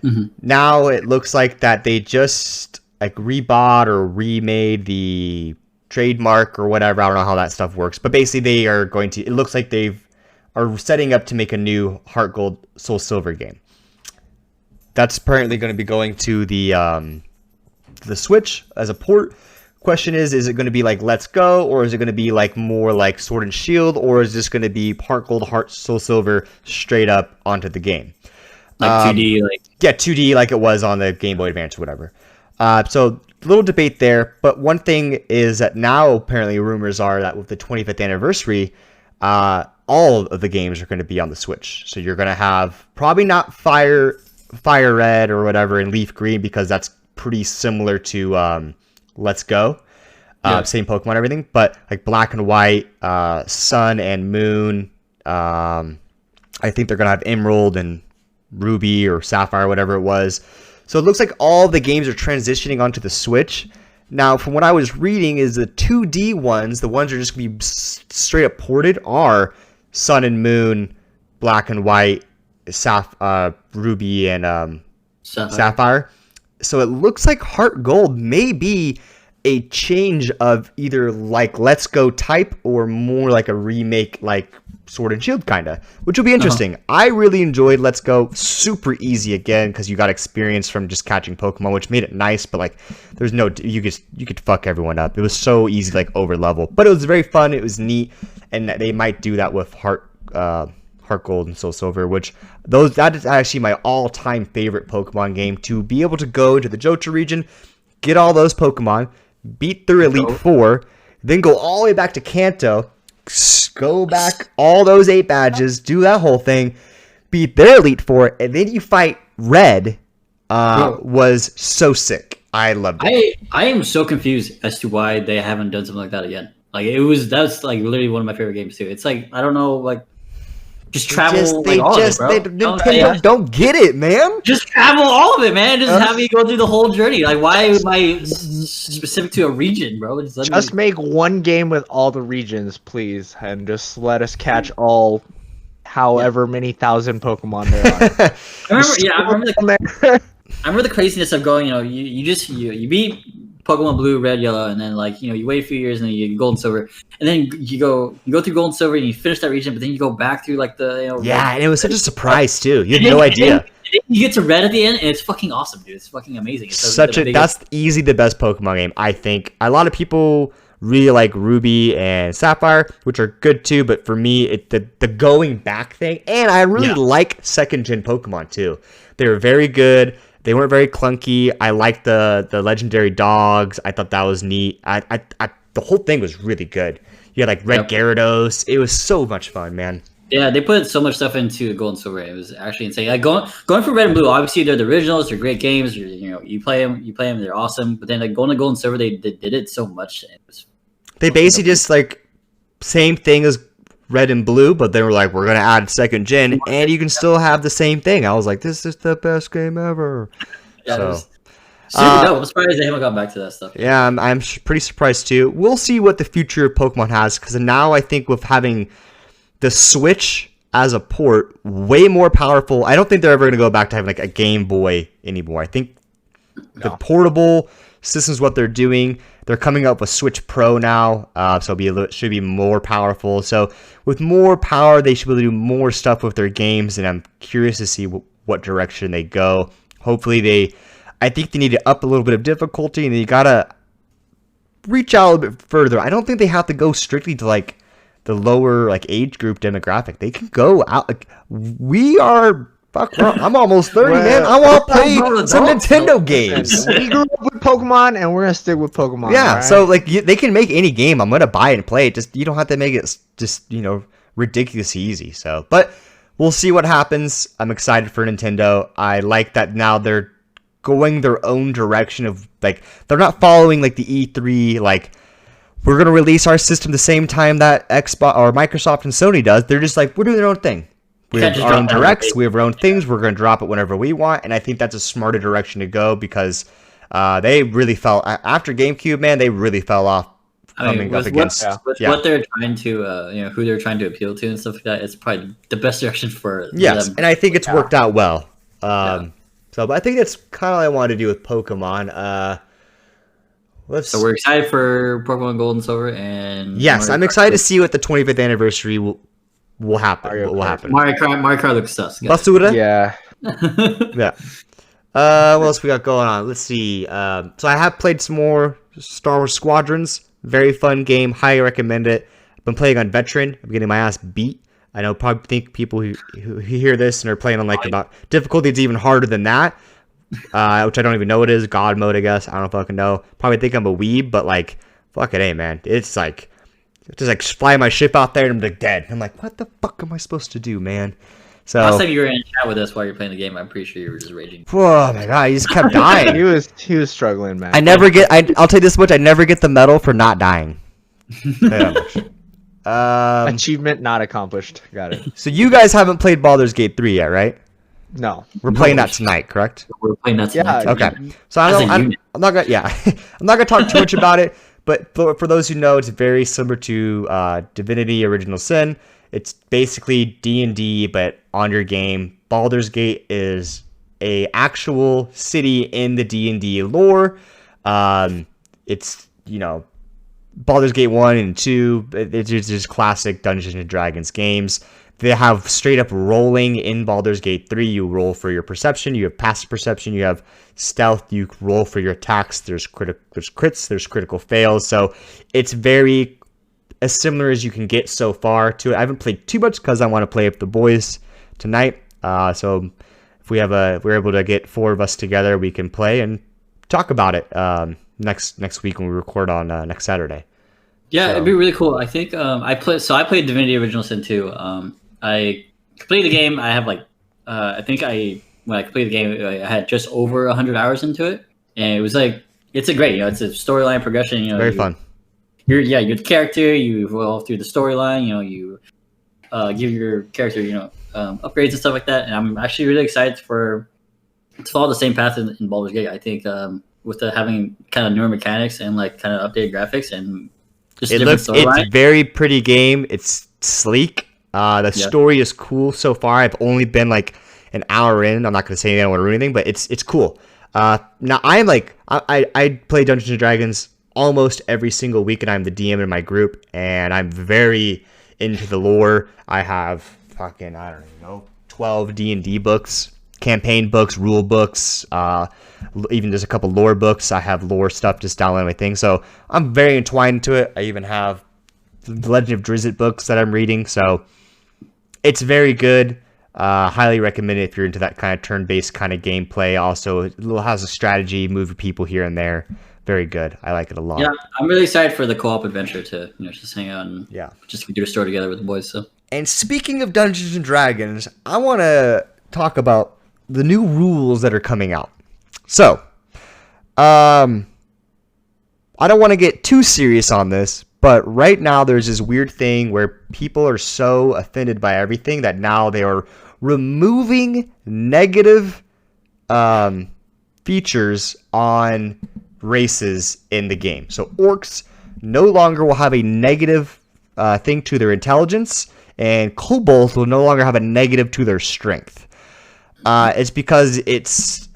Mm-hmm. Now it looks like that they just like rebought or remade the trademark or whatever. I don't know how that stuff works, but basically they are going to. It looks like are setting up to make a new Heart Gold Soul Silver game. That's apparently going to be going to the Switch as a port. question is it going to be like Let's Go, or is it going to be like more like Sword and Shield, or is this going to be Heart Gold, Heart Soul Silver straight up onto the game? Like 2D, like 2D like it was on the Game Boy Advance or whatever. So little debate there, but one thing is that now apparently rumors are that with the 25th anniversary, all of the games are going to be on the Switch. So you're going to have probably not Fire Red or whatever and Leaf Green, because that's pretty similar to Let's Go. Same Pokemon and everything, but like Black and White, Sun and Moon, I think they're going to have Emerald and Ruby or Sapphire, whatever it was. So it looks like all the games are transitioning onto the Switch. Now, from what I was reading, is the 2D ones, the ones that are just going to be straight up ported, are Sun and Moon, Black and White, Ruby, and Sapphire. So it looks like Heart Gold may be a change of either like Let's Go type or more like a remake like Sword and Shield kind of, which will be interesting. I really enjoyed Let's Go. Super easy again because you got experience from just catching Pokemon, which made it nice, but like there's no you could fuck everyone up. It was so easy, like over level, but it was very fun. It was neat, and they might do that with Heart Gold and Soul Silver, which that is actually my all-time favorite Pokemon game. To be able to go into the Johto region, get all those Pokemon, beat through Elite Four, then go all the way back to Kanto, go back all those 8 badges, do that whole thing, beat their Elite Four, and then you fight Red. Was so sick. I loved it. I am so confused as to why they haven't done something like that again. Like that's like literally one of my favorite games too. It's like I don't know, like just travel. Nintendo don't get it, man. Just travel all of it, man. Just have me go through the whole journey. Like, why am I specific to a region, bro? Just make one game with all the regions, please, and just let us catch all, however many thousand Pokemon there are. I remember the craziness of going. You beat Pokemon Blue, Red, Yellow, and then you wait a few years and then you get Gold and Silver, and then you go through Gold and Silver and you finish that region, but then you go back through and it was such a surprise too. You had no idea. You get to Red at the end, and it's fucking awesome, dude. It's fucking amazing. That's easily the best Pokemon game, I think. A lot of people really like Ruby and Sapphire, which are good too, but for me, the going back thing, and I really like second gen Pokemon too. They were very good. They weren't very clunky. I liked the legendary dogs. I thought that was neat. The whole thing was really good. You had like Red Gyarados. It was so much fun, man. Yeah, they put so much stuff into Gold and Silver. It was actually insane. Like going for Red and Blue, obviously they're the originals. They're great games. You play them. They're awesome. But then going to Gold and Silver, they did it so much. They basically just like same thing as Red and Blue, but they were like, we're gonna add second gen, and you can still have the same thing. I was like, this is the best game ever. Yeah, so super dope. I'm surprised they haven't gone back to that stuff. Yeah, I'm pretty surprised too. We'll see what the future of Pokemon has, because now I think with having the Switch as a port, way more powerful. I don't think they're ever gonna go back to having like a Game Boy anymore. I think the portable system's what they're doing. They're coming up with Switch Pro now, so it should be more powerful. So with more power, they should be able to do more stuff with their games, and I'm curious to see what direction they go. Hopefully I think they need to up a little bit of difficulty, and you gotta reach out a little bit further. I don't think they have to go strictly to like the lower like age group demographic. They can go out. Like, we are. Fuck, I'm almost 30, man. I want to play some Nintendo games. We grew up with Pokemon, and we're gonna stick with Pokemon. Yeah, right? So like they can make any game. I'm gonna buy it and play it. Just you don't have to make it just ridiculously easy. So, but we'll see what happens. I'm excited for Nintendo. I like that now they're going their own direction of like they're not following like the E3 like we're gonna release our system the same time that Xbox or Microsoft and Sony does. They're just like we're doing their own thing. We have our own directs. We have our own things. We're going to drop it whenever we want. And I think that's a smarter direction to go because they really fell after GameCube, man. They really fell off coming up against what they're trying to, who they're trying to appeal to and stuff like that. It's probably the best direction for them. And I think it's worked out well. So, but I think that's kind of all I wanted to do with Pokemon. So we're excited for Pokemon Gold and Silver, and I'm excited to see what the 25th anniversary will happen. Mario Kart looks sus. Basura? Yeah. Yeah. What else we got going on? Let's see. So I have played some more Star Wars Squadrons. Very fun game. Highly recommend it. I've been playing on Veteran. I'm getting my ass beat. I know probably think people who hear this and are playing on like about difficulty, it's even harder than that. Which I don't even know what it is. God mode, I guess. I don't fucking know. Probably think I'm a weeb, but like, fuck it, hey man. It's like, just like fly my ship out there and I'm like dead. I'm like, what the fuck am I supposed to do, man? So last time you were in chat with us while you're playing the game, I'm pretty sure you were just raging. Oh my god, he just kept dying. he was struggling, man. I'll tell you this much, I never get the medal for not dying. Achievement not accomplished. Got it. So you guys haven't played Baldur's Gate 3 yet, right? No. We're playing that tonight, correct? We're playing that tonight. Yeah. Okay. So I'm not gonna talk too much about it, but for those who know, it's very similar to Divinity: Original Sin. It's basically D&D, but on your game. Baldur's Gate is a actual city in the D&D lore. It's, Baldur's Gate 1 and 2, it's just classic Dungeons and Dragons games. They have straight up rolling in Baldur's Gate 3. You roll for your perception, you have passive perception, you have stealth, you roll for your attacks, there's crits, there's critical fails. So it's very as similar as you can get so far to it. I haven't played too much because I want to play with the boys tonight. So if we're able to get 4 of us together, we can play and talk about it next week when we record on next Saturday. Yeah, it'd be really cool. I think I played Divinity: Original Sin 2. I completed the game. I have when I completed the game, I had just over 100 hours into it, and it was it's a great, it's a storyline progression. Very fun. You're the character. You evolve through the storyline. You give your character upgrades and stuff like that. And I'm actually really excited to follow the same path in Baldur's Gate. I think with having kind of newer mechanics and kind of updated graphics and just it's a very pretty game. It's sleek. The story is cool so far. I've only been an hour in. I'm not going to say anything, I don't want to ruin anything, but it's cool. Now I'm I play Dungeons and Dragons almost every single week, and I'm the DM in my group, and I'm very into the lore. I have 12 D&D books, campaign books, rule books, even just a couple lore books. I have lore stuff just downloading my thing, so I'm very entwined into it. I even have the Legend of Drizzt books that I'm reading, so it's very good. Highly recommend it if you're into that kind of turn-based kind of gameplay. Also, it has a strategy, move people here and there. Very good. I like it a lot. Yeah, I'm really excited for the co-op adventure to just hang out and just do a story together with the boys. So. And speaking of Dungeons and Dragons, I want to talk about the new rules that are coming out. So, I don't want to get too serious on this, but right now there's this weird thing where people are so offended by everything that now they are removing negative features on races in the game. So orcs no longer will have a negative thing to their intelligence, and kobolds will no longer have a negative to their strength. It's because it's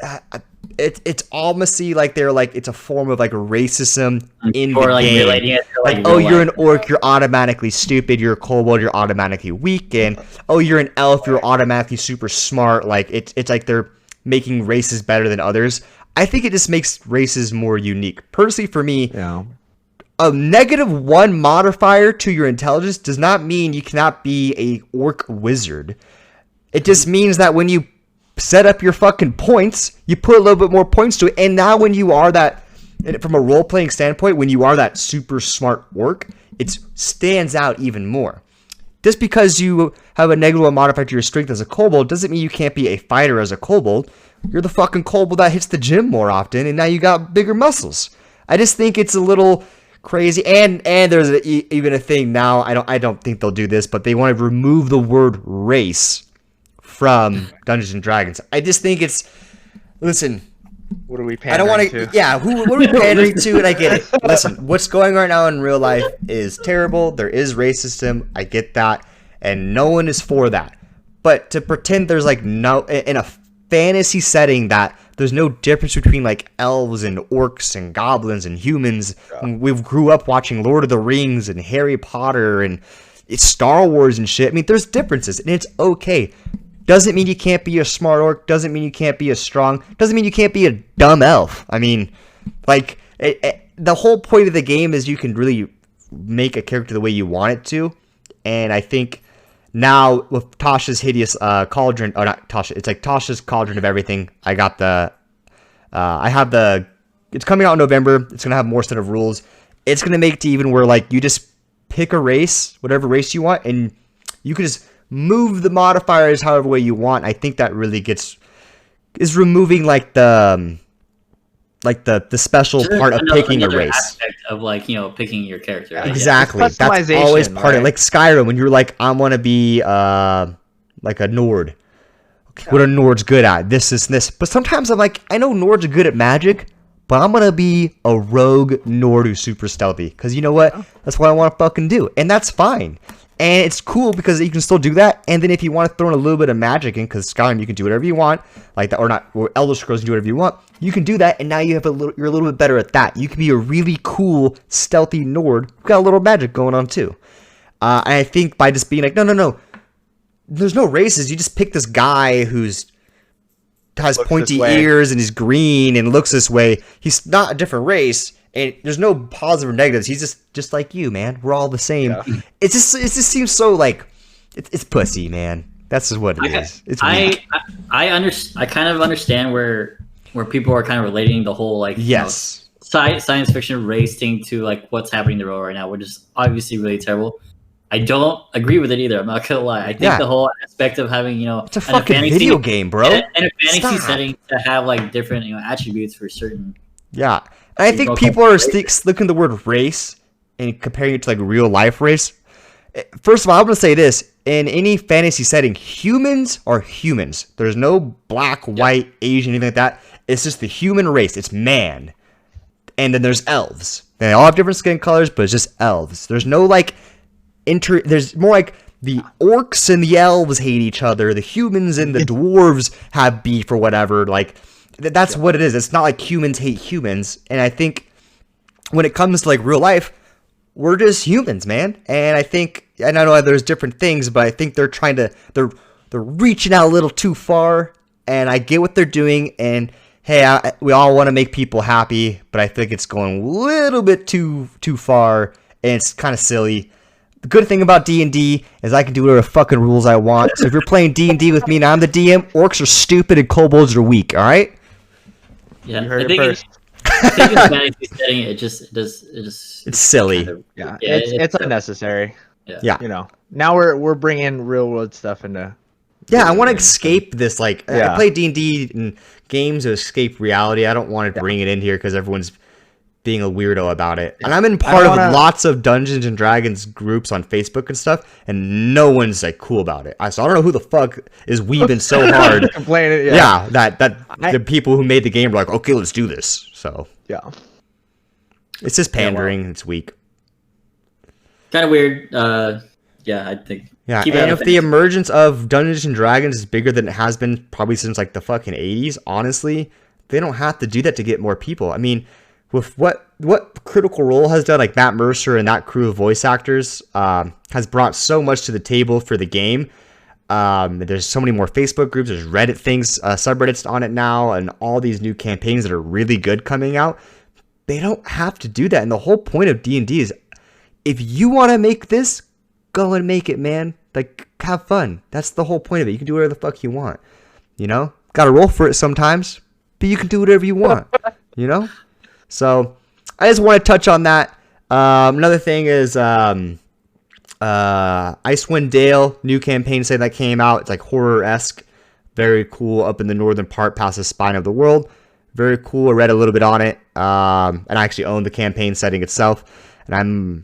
almost it's a form of racism in the game. Relating it to, you're an orc, you're automatically stupid. You're a kobold, you're automatically weak. And you're an elf, you're automatically super smart. It's like they're making races better than others. I think it just makes races more unique. Personally, for me, a -1 modifier to your intelligence does not mean you cannot be a orc wizard. It just means that when you set up your fucking points, you put a little bit more points to it, and now when you are that, from a role-playing standpoint, when you are that super smart orc, it stands out even more. Just because you have a -1 modifier to your strength as a kobold doesn't mean you can't be a fighter as a kobold. You're the fucking kobold that hits the gym more often, and now you got bigger muscles. I just think it's a little crazy, and there's even a thing now. I don't think they'll do this, but they want to remove the word race from Dungeons and Dragons. I just think it's, listen. What are we pandering to? Yeah, what are we pandering to? And I get it. Listen, what's going on right now in real life is terrible. There is racism. I get that, and no one is for that. But to pretend there's no in a fantasy setting that there's no difference between elves and orcs and goblins and humans. Yeah. We grew up watching Lord of the Rings and Harry Potter and it's Star Wars and shit. I mean, there's differences, and it's okay. Doesn't mean you can't be a smart orc. Doesn't mean you can't be a strong. Doesn't mean you can't be a dumb elf. I mean, the whole point of the game is you can really make a character the way you want it to, and I think now with Tasha's hideous cauldron, or not Tasha, it's like Tasha's cauldron of everything. I got it's coming out in November. It's gonna have more set of rules. It's gonna make it to even where like you just pick a race, whatever race you want, and you can just move the modifiers however way you want. I think that really is removing like the special part of picking a race aspect of like, you know, picking your character. Right? Exactly. That's always part of it. Like Skyrim, when you're like, I want to be like a Nord. Okay, what are Nords good at? This. But sometimes I'm like, I know Nords are good at magic, but I'm gonna be a rogue Nord who's super stealthy. Because you know what? That's what I want to fucking do, and that's fine. And it's cool because you can still do that. And then if you want to throw in a little bit of magic in, because Skyrim you can do whatever you want, like that, or Elder Scrolls you can do whatever you want. You can do that, and now you're a little bit better at that. You can be a really cool, stealthy Nord who's got a little magic going on too. And I think by just being like, no, there's no races. You just pick this guy has pointy ears and he's green and looks this way. He's not a different race. And there's no positive or negatives. He's just like you, man. We're all the same. Yeah. It just seems so like it's pussy, man. That's just what it is. It's I kind of understand where people are kind of relating the whole like yes, science fiction race thing to like what's happening in the world right now, which is obviously really terrible. I don't agree with it either. I'm not gonna lie. I think the whole aspect of having, you know, it's a fucking video game, bro. In a fantasy setting to have like different, you know, attributes for certain. Yeah. And I think people are looking at the word race and comparing it to like real life race. First of all, I'm going to say this. In any fantasy setting, humans are humans. There's no black, white, Asian, anything like that. It's just the human race. It's man. And then there's elves. They all have different skin colors, but it's just elves. There's no like there's more like the orcs and the elves hate each other. The humans and the dwarves have beef or whatever. Like, that's what it is. It's not like humans hate humans. And I think when it comes to like real life, we're just humans, man. And I know there's different things, but I think they're they're reaching out a little too far. And I get what they're doing. And hey, we all want to make people happy, but I think it's going a little bit too far, and it's kind of silly. The good thing about D&D is I can do whatever fucking rules I want. So if you're playing D&D with me and I'm the DM, orcs are stupid and kobolds are weak. All right. Yeah, you heard it first. I think in fantasy setting, it's silly. Kind of, it's unnecessary. Yeah. You know, now we're bringing real world stuff into. Yeah, I want to escape this. Like, I play D&D and games to escape reality. I don't want to bring it in here because everyone's being a weirdo about it. And I'm in part of lots of Dungeons and Dragons groups on Facebook and stuff, and no one's like cool about it. So I don't know who the fuck is weebing so hard. Complaining, that the people who made the game were like, okay, let's do this. So yeah, it's just pandering. It's weak. Kind of weird. I think. Yeah, and if the emergence of Dungeons and Dragons is bigger than it has been probably since like the fucking 80s, honestly, they don't have to do that to get more people. I mean, with what Critical Role has done, like Matt Mercer and that crew of voice actors has brought so much to the table for the game. There's so many more Facebook groups, there's Reddit things, subreddits on it now, and all these new campaigns that are really good coming out. They don't have to do that. And the whole point of D&D is, if you want to make this, go and make it, man. Like, have fun. That's the whole point of it. You can do whatever the fuck you want. You know? Gotta roll for it sometimes, but you can do whatever you want. You know? So, I just want to touch on that. Another thing is Icewind Dale, new campaign say that came out. It's like horror-esque. Very cool, up in the northern part past the spine of the world. Very cool. I read a little bit on it. And I actually own the campaign setting itself. And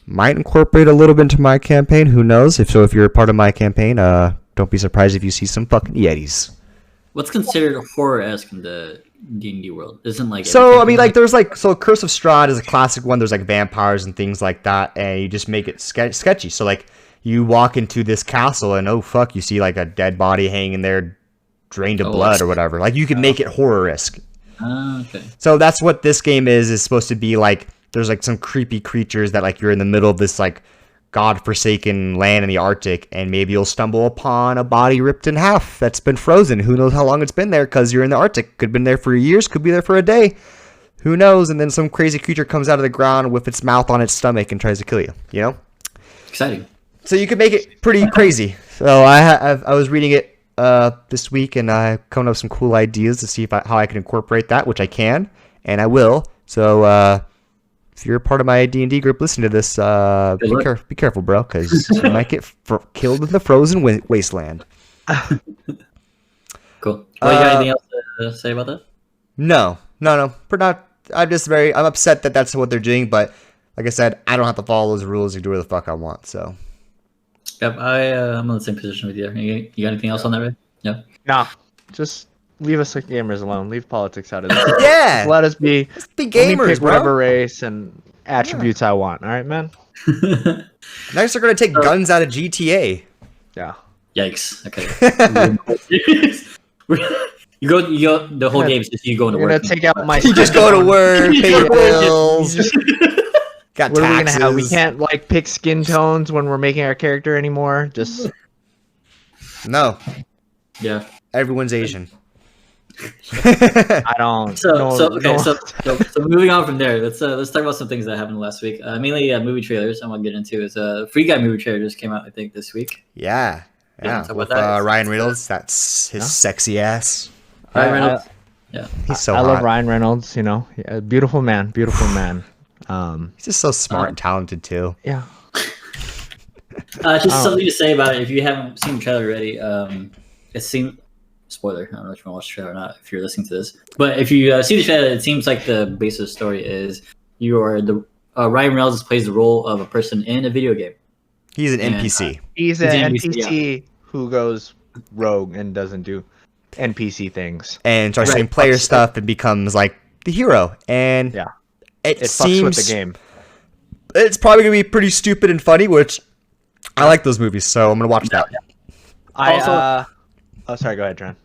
might incorporate a little bit into my campaign. Who knows? If you're a part of my campaign, don't be surprised if you see some fucking Yetis. What's considered horror-esque in the D&D world? Isn't like there's Curse of Strahd is a classic one. There's like vampires and things like that, and you just make it sketchy. So like you walk into this castle and you see like a dead body hanging there, drained of blood or whatever. Like you can make it horror-esque. Okay. So that's what this game is supposed to be like. There's like some creepy creatures that like you're in the middle of this like godforsaken land in the Arctic, and maybe you'll stumble upon a body ripped in half that's been frozen. Who knows how long it's been there, because you're in the Arctic. Could have been there for years, could be there for a day. who knows? And then some crazy creature comes out of the ground with its mouth on its stomach and tries to kill you. You know, exciting. So you could make it pretty crazy. So I was reading it this week, and I come up with some cool ideas to see how I can incorporate that, which I can, and I will. So if you're a part of my D&D group listening to this, be careful, bro, because you might get killed in the frozen wasteland. Cool. Well, you got anything else to say about that? No. We're not. I'm upset that that's what they're doing, but like I said, I don't have to follow those rules and do whatever the fuck I want. So. Yep, I'm in the same position with you. You got anything else on that, Ray? Yeah. Nah, just leave us like gamers alone. Leave politics out of this. Yeah. Just let us be. Let's be gamers, let me pick bro. whatever race and attributes I want. All right, man. Next, they're gonna take guns out of GTA. Yeah. Yikes. Okay. you go. The whole game is just you going to work. You're gonna take out my. You just go to work, pay your bills. Got what taxes. Are we gonna have? We can't like pick skin tones when we're making our character anymore. Just no. Yeah. Everyone's Asian. I don't. So moving on from there, let's talk about some things that happened last week. Mainly movie trailers. I want to get into is Free Guy movie trailer just came out. I think this week. Yeah. With Ryan Reynolds, that's his sexy ass. Ryan Reynolds. Yeah. He's so I hot. love Ryan Reynolds. You know, beautiful man. He's just so smart and talented too. Yeah. Just something to say about it. If you haven't seen the trailer already, it seemed. Spoiler. I don't know if you want to watch the trailer or not. If you're listening to this, but if you see the trailer, it seems like the base of the story is you are the Ryan Reynolds plays the role of a person in a video game. He's an NPC. He's an NPC who goes rogue and doesn't do NPC things and starts doing player stuff and becomes like the hero. And it fucks with the game. It's probably gonna be pretty stupid and funny, which I like those movies, so I'm gonna watch that. Oh, sorry. Go ahead, Tran.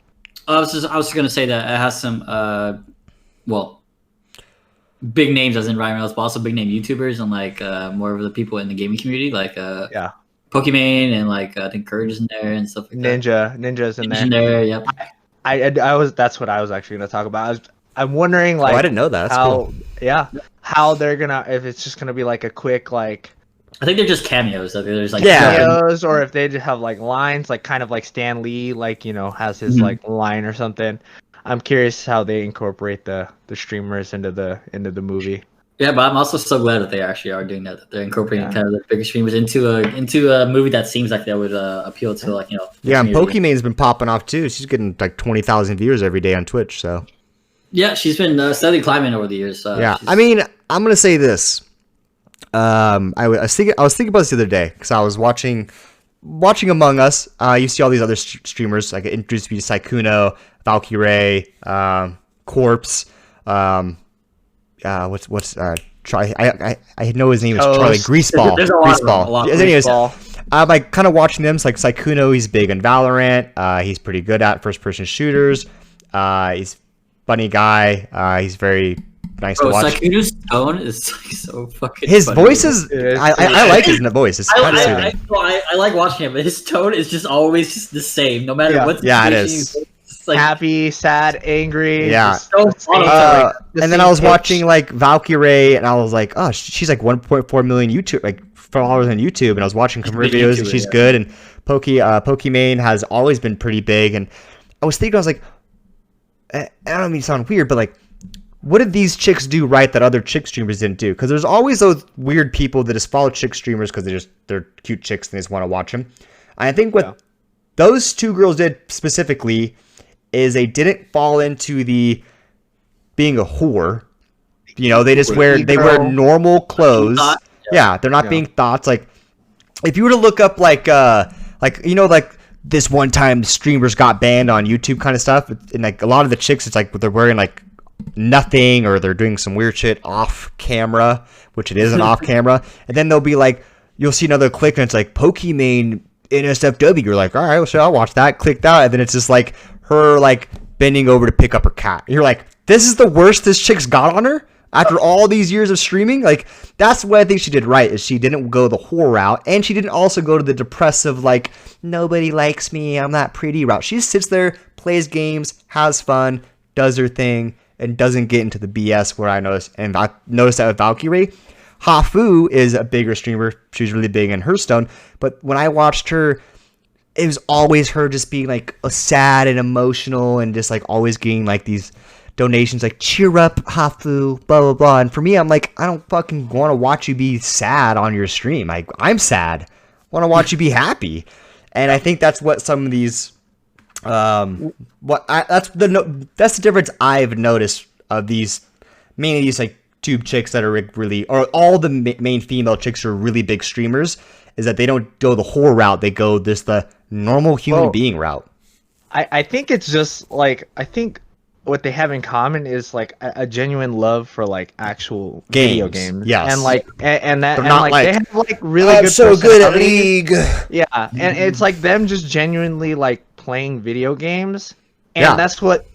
I was just gonna say that it has some big names as in Ryan Reynolds, but also big name YouTubers and like more of the people in the gaming community, like Pokimane and like I think Courage is in there and stuff like that. Ninja's in there. Yep. I was. That's what I was actually gonna talk about. I'm wondering like. Oh, I didn't know that. That's cool. How they're gonna if it's just gonna be like a quick like. I think they're just cameos. There's like cameos, or if they just have like lines, like kind of like Stan Lee, like has his like line or something. I'm curious how they incorporate the streamers into the movie. Yeah, but I'm also so glad that they actually are doing that. That they're incorporating kind of the bigger streamers into a movie that seems like that would appeal to like Yeah, and Pokimane's been popping off too. She's getting like 20,000 viewers every day on Twitch. So. Yeah, she's been steadily climbing over the years. I mean, I'm gonna say this. I was thinking about this the other day because I was watching Among Us. You see all these other streamers like introduced me to Sykkuno, Valkyrie, Corpse. What's I know his name is Charlie Greaseball. There's Greaseball. A lot Anyways, I'm like kind of watching them. It's like Sykkuno, he's big in Valorant. He's pretty good at first-person shooters. He's funny guy. He's very nice to watch. Sykkuno's tone is like so fucking. His funny. Voice is. I like his voice. It's kind of soothing. I like watching him, but his tone is just always just the same, no matter what. Yeah, it is. Like, happy, sad, angry. Yeah. And then I was watching like Valkyrie, and I was like, oh, she's like 1.4 million YouTube followers on YouTube, and I was watching her videos, and she's good. And Pokimane has always been pretty big, and I was thinking, I was like, I don't mean to sound weird, but like, what did these chicks do right that other chick streamers didn't do? Because there's always those weird people that just follow chick streamers because they're cute chicks and they just want to watch them. I think what those two girls did specifically is they didn't fall into the being a whole. They just wear normal clothes. Yeah, they're not being thoughts. Like if you were to look up like this one time streamers got banned on YouTube kind of stuff, and like a lot of the chicks, it's like they're wearing like nothing or they're doing some weird shit off camera, which it isn't off camera, and then they'll be like, you'll see another click and it's like Pokimane NSFW. You're like, all right, well, sure, I'll watch that. Click that, and then it's just like her like bending over to pick up her cat. You're like, this is the worst this chick's got on her after all these years of streaming. Like that's what I think she did right, is she didn't go the whore route, and she didn't also go to the depressive like nobody likes me, I'm not pretty route. She just sits there, plays games, has fun, does her thing, and doesn't get into the BS where I noticed. And I noticed that with Valkyrie. Hafu is a bigger streamer. She's really big in Hearthstone. But when I watched her, it was always her just being like sad and emotional and just like always getting like these donations like cheer up Hafu, blah blah blah. And for me, I'm like, I don't fucking want to watch you be sad on your stream. Like, I'm sad. I want to watch you be happy. And I think that's what some of these that's the difference I've noticed of these, mainly these like tube chicks that are really, or all the main female chicks who are really big streamers, is that they don't go the whore route. They go the normal human being route. I think it's just like, I think what they have in common is like a genuine love for like actual video games. Yes. And like and that, they're and not like they have like really I'm good so good at League. Yeah, and it's like them just genuinely like playing video games, and Yeah. that's what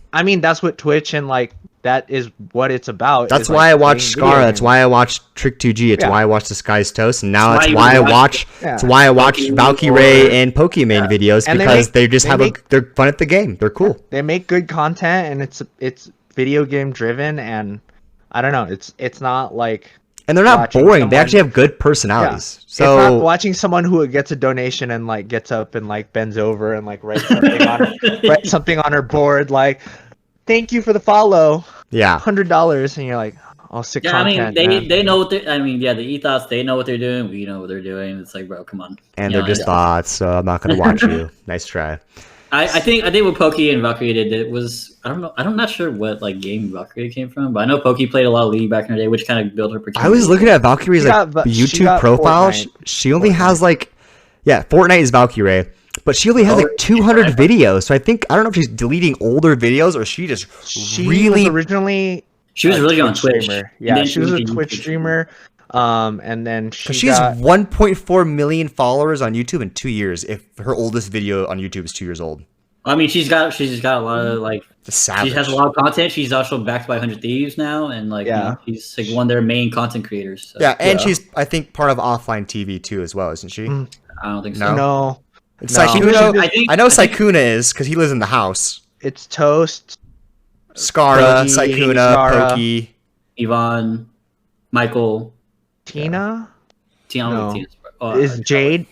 Twitch and like that is what it's about. That's is, why like, I watch playing video Scar. That's games. why I watch Trick 2G. It's Yeah. why I watch The Sky's Toast. And now That's it's why why I you watch. Yeah. It's why I watch Valkyrie and Pokemon videos, And because they they're fun at the game. They're cool. They make good content, and it's video game driven, and I don't know. It's not like. And they're not watching boring. They someone- actually have good personalities. It's not So watching someone who gets a donation and like gets up and like bends over and like writes something on her board like, "Thank you for the follow, yeah, $100," and you're like, "Oh, sick Yeah, content." I mean, man. they know what they. I mean, yeah, the ethos, they know what they're doing. We know what they're doing. It's like, bro, come on. and You they're know, just thoughts. So I'm not gonna watch you. Nice try. I think what Pokey and Valkyrie did, it was, I don't know, I'm not sure what like game Valkyrie came from, but I know Pokey played a lot of League back in the day, which kind of built her. I was looking at Valkyrie's She like got- she YouTube got profile. Fortnite. She only has like, yeah, Fortnite is Valkyrie, but she only has like 200 yeah. videos. So I don't know if she's deleting older videos or she just She really was originally She was a really on Twitch. streamer. And Yeah, then she was a became Twitch YouTube. streamer. And then she has 1.4 million followers on YouTube in 2 years. If her oldest video on YouTube is 2 years old, I mean, she's got a lot of like. it's savage. She has a lot of content. She's also backed by 100 Thieves now, and like, Yeah. you know, she's like one of their main content creators. So. Yeah, and Yeah. she's I think part of offline TV too as well, isn't she? Mm. I don't think No. so. No, It's No. Sykkuno. I know I think- Sykkuno is because he lives in the house. it's Toast. Skara, Pokey, Sykkuno, Skara. Pokey. Yvonne, Michael, Tina Tina. No. Tina's- is Jade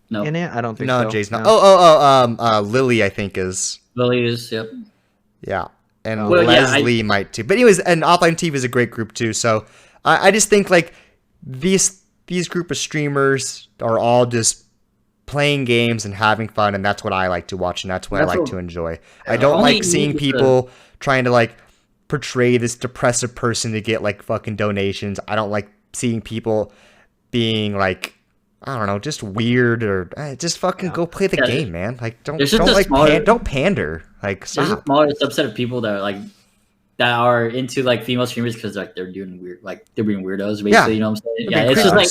No, in it? I don't think No, so. Jay's not. No. Lily I think is. Lily is. Yep. Yeah, and Well, yeah, Leslie might too. But anyways, and Offline TV is a great group too. So I just think like these group of streamers are all just playing games and having fun, and that's what I like to watch, and that's what I like to enjoy. I don't Only like seeing with people trying to like portray this depressive person to get like fucking donations. I don't like seeing people being like, I don't know, just weird or just fucking go play the Yeah, game, man. Like don't there's just a like smaller- don't pander. Like There's a stop. smaller subset of people that are like that are into like female streamers because like they're doing weird, like they're being weirdos, basically. Yeah. You know what I'm saying? They're Yeah, being it's just like,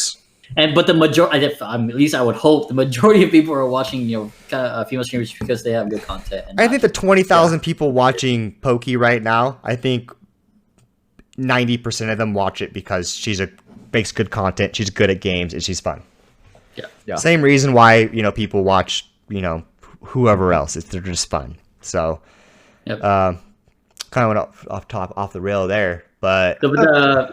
creepers. but the majority, at least I would hope, the majority of people are watching, you know, kind of female streamers because they have good content. And I not think the 20,000 people watching Pokey right now, I think 90% of them watch it because she makes good content, she's good at games, and she's fun. Yeah. Same reason why, people watch, whoever else. They're just fun. So, Yep. kind of went off the rail there, but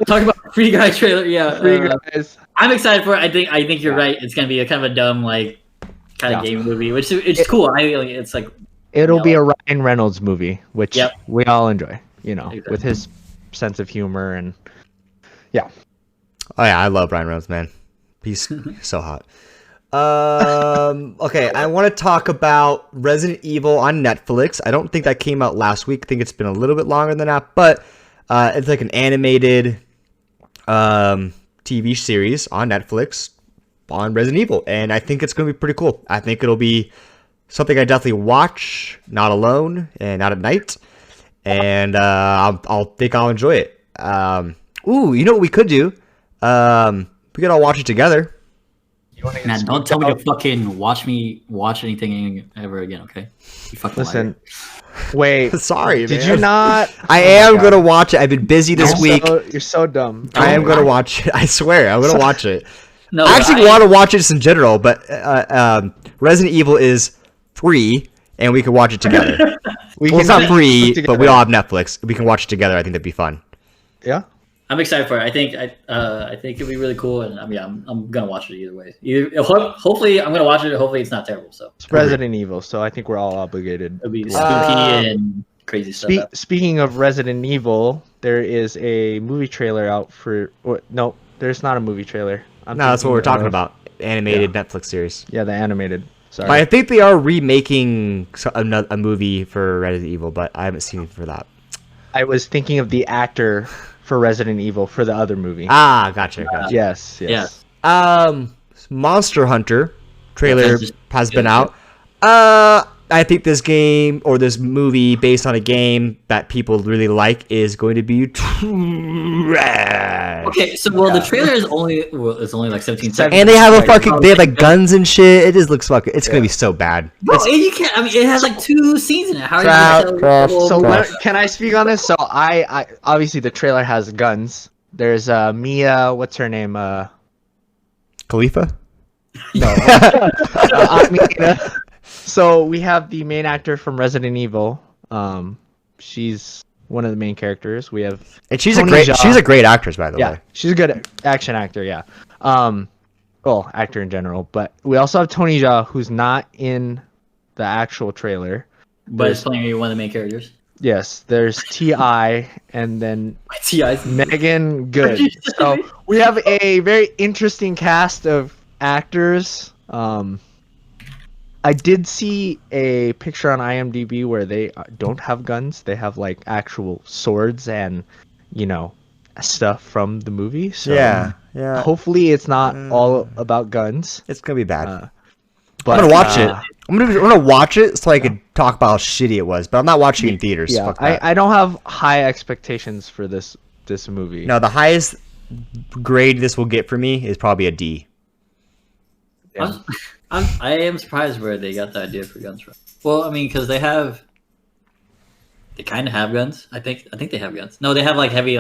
talk about Free Guy trailer. Yeah, Free Guys. I'm excited for it. I think you're right. It's gonna be a kind of a dumb like kind of game movie, which it's cool. It's like It'll be a Ryan Reynolds movie, which Yep. we all enjoy. Exactly. With his sense of humor and oh yeah, I love Ryan Reynolds, man. He's so hot. Okay, I want to talk about Resident Evil on Netflix. I don't think that came out last week. I think it's been a little bit longer than that, but it's like an animated TV series on Netflix on Resident Evil, and I think it's going to be pretty cool. I think it'll be something I definitely watch, not alone and not at night, and I'll think I'll enjoy it. Ooh, you know what we could do? We could all watch it together. Man, don't tell me to fucking watch anything ever again, okay? You fucking listen. Wait, Sorry, did man. you not? I am gonna watch it. I've been busy this week. You're so dumb. I am gonna watch it. I swear, I'm gonna watch it. No, I actually want to watch it just in general, but Resident Evil is free, and we can watch it together. It's not free, but we all have Netflix. We can watch it together. I think that'd be fun. Yeah. I'm excited for it. I think it'd be really cool, and I'm gonna watch it either way. Hopefully, I'm gonna watch it. Hopefully, it's not terrible. So it's Resident Evil, so I think we're all obligated. It'll be spooky and crazy stuff. Speaking of Resident Evil, there is a movie trailer out for. No, there's not a movie trailer. That's what we're talking about. Animated Netflix series. Yeah, the animated. Sorry. But I think they are remaking a movie for Resident Evil, but I haven't seen it for that. I was thinking of the actor for Resident Evil for the other movie. Gotcha. Yes. Monster Hunter trailer has been out. I think this game or this movie based on a game that people really like is going to be trash. Okay, so the trailer is only like 17 seconds. And they have they have like guns and shit. It just looks fucking. It's gonna be so bad. Bro, you can't. I mean, it has like 2 scenes in it. How are you gonna tell? Can I speak on this? So I obviously the trailer has guns. There's Mia. What's her name? Khalifa. No. So we have the main actor from Resident Evil. She's one of the main characters. We have, and she's a great actress, by the way. She's a good action actor. Yeah. Well, actor in general, but we also have Tony Jaa, who's not in the actual trailer, but is playing one of the main characters. Yes, there's T.I. and then T.I.'s Megan Good. So we have a very interesting cast of actors. I did see a picture on IMDb where they don't have guns. They have like actual swords and, stuff from the movie. So yeah. Hopefully it's not all about guns. It's gonna be bad. But I'm gonna watch it. I'm gonna watch it so I could talk about how shitty it was. But I'm not watching it in theaters. Yeah, I don't have high expectations for this movie. No, the highest grade this will get for me is probably a D. Yeah. I am surprised where they got the idea for guns from. Well, I mean, because they kind of have guns. I think they have guns. No, they have like heavy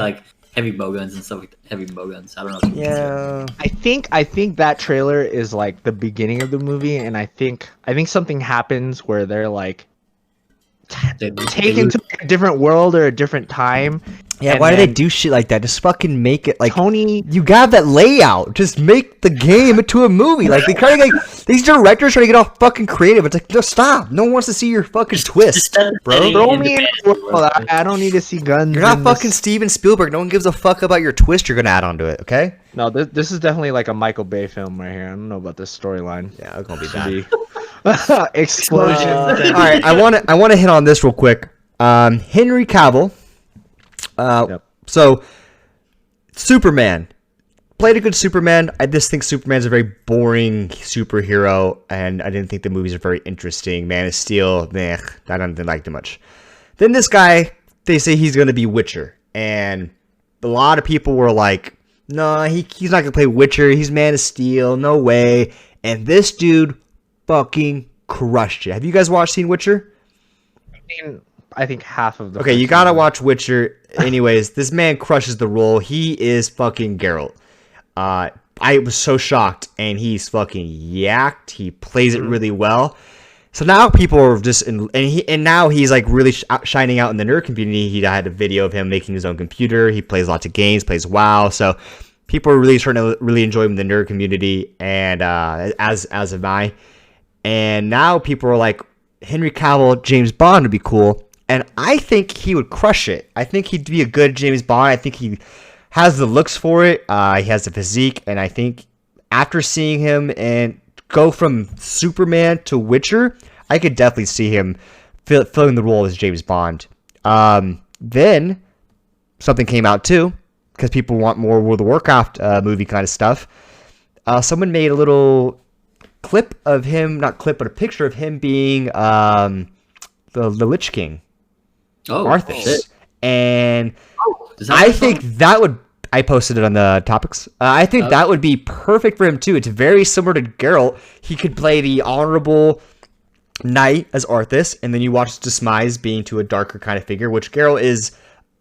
bow guns and stuff. Like heavy bow guns. I don't know. Yeah. I think that trailer is like the beginning of the movie, and I think something happens where they're like taken to a different world or a different time. Yeah, why do they do shit like that? Just fucking make it like Tony. You got that layout. Just make the game into a movie. Like these directors trying to get all fucking creative. It's like, no, stop. No one wants to see your fucking twist, bro. Throw me in the world. I don't need to see guns. You're not fucking Steven Spielberg. No one gives a fuck about your twist you're gonna add onto it. Okay? No, this is definitely like a Michael Bay film right here. I don't know about this storyline. Yeah, it's gonna be bad. Explosions. All right, I want to hit on this real quick. Henry Cavill. So Superman played a good Superman. I just think Superman's a very boring superhero, and I didn't think the movies are very interesting. Man of Steel, I didn't like too much. Then this guy, they say he's going to be Witcher, and a lot of people were like, no, he's not going to play Witcher. He's Man of Steel. No way. And this dude fucking crushed it. Have you guys seen Witcher? I think half of the. Okay, you gotta watch Witcher. Anyways, this man crushes the role. He is fucking Geralt. I was so shocked, and he's fucking yacked. He plays it really well. So now people are just now he's like really shining out in the nerd community. He had a video of him making his own computer. He plays lots of games, plays WoW. So people are really starting to really enjoy him in the nerd community, and as am I. And now people are like, Henry Cavill, James Bond would be cool. And I think he would crush it. I think he'd be a good James Bond. I think he has the looks for it. He has the physique. And I think after seeing him and go from Superman to Witcher, I could definitely see him filling the role as James Bond. Then something came out too, because people want more World of Warcraft movie kind of stuff. Someone made a little clip of him, not clip, but a picture of him being the Lich King. Arthas. And I think that would. I posted it on the topics. I think that would be perfect for him too. It's very similar to Geralt. He could play the honorable knight as Arthas, and then you watch Dismise being to a darker kind of figure, which Geralt is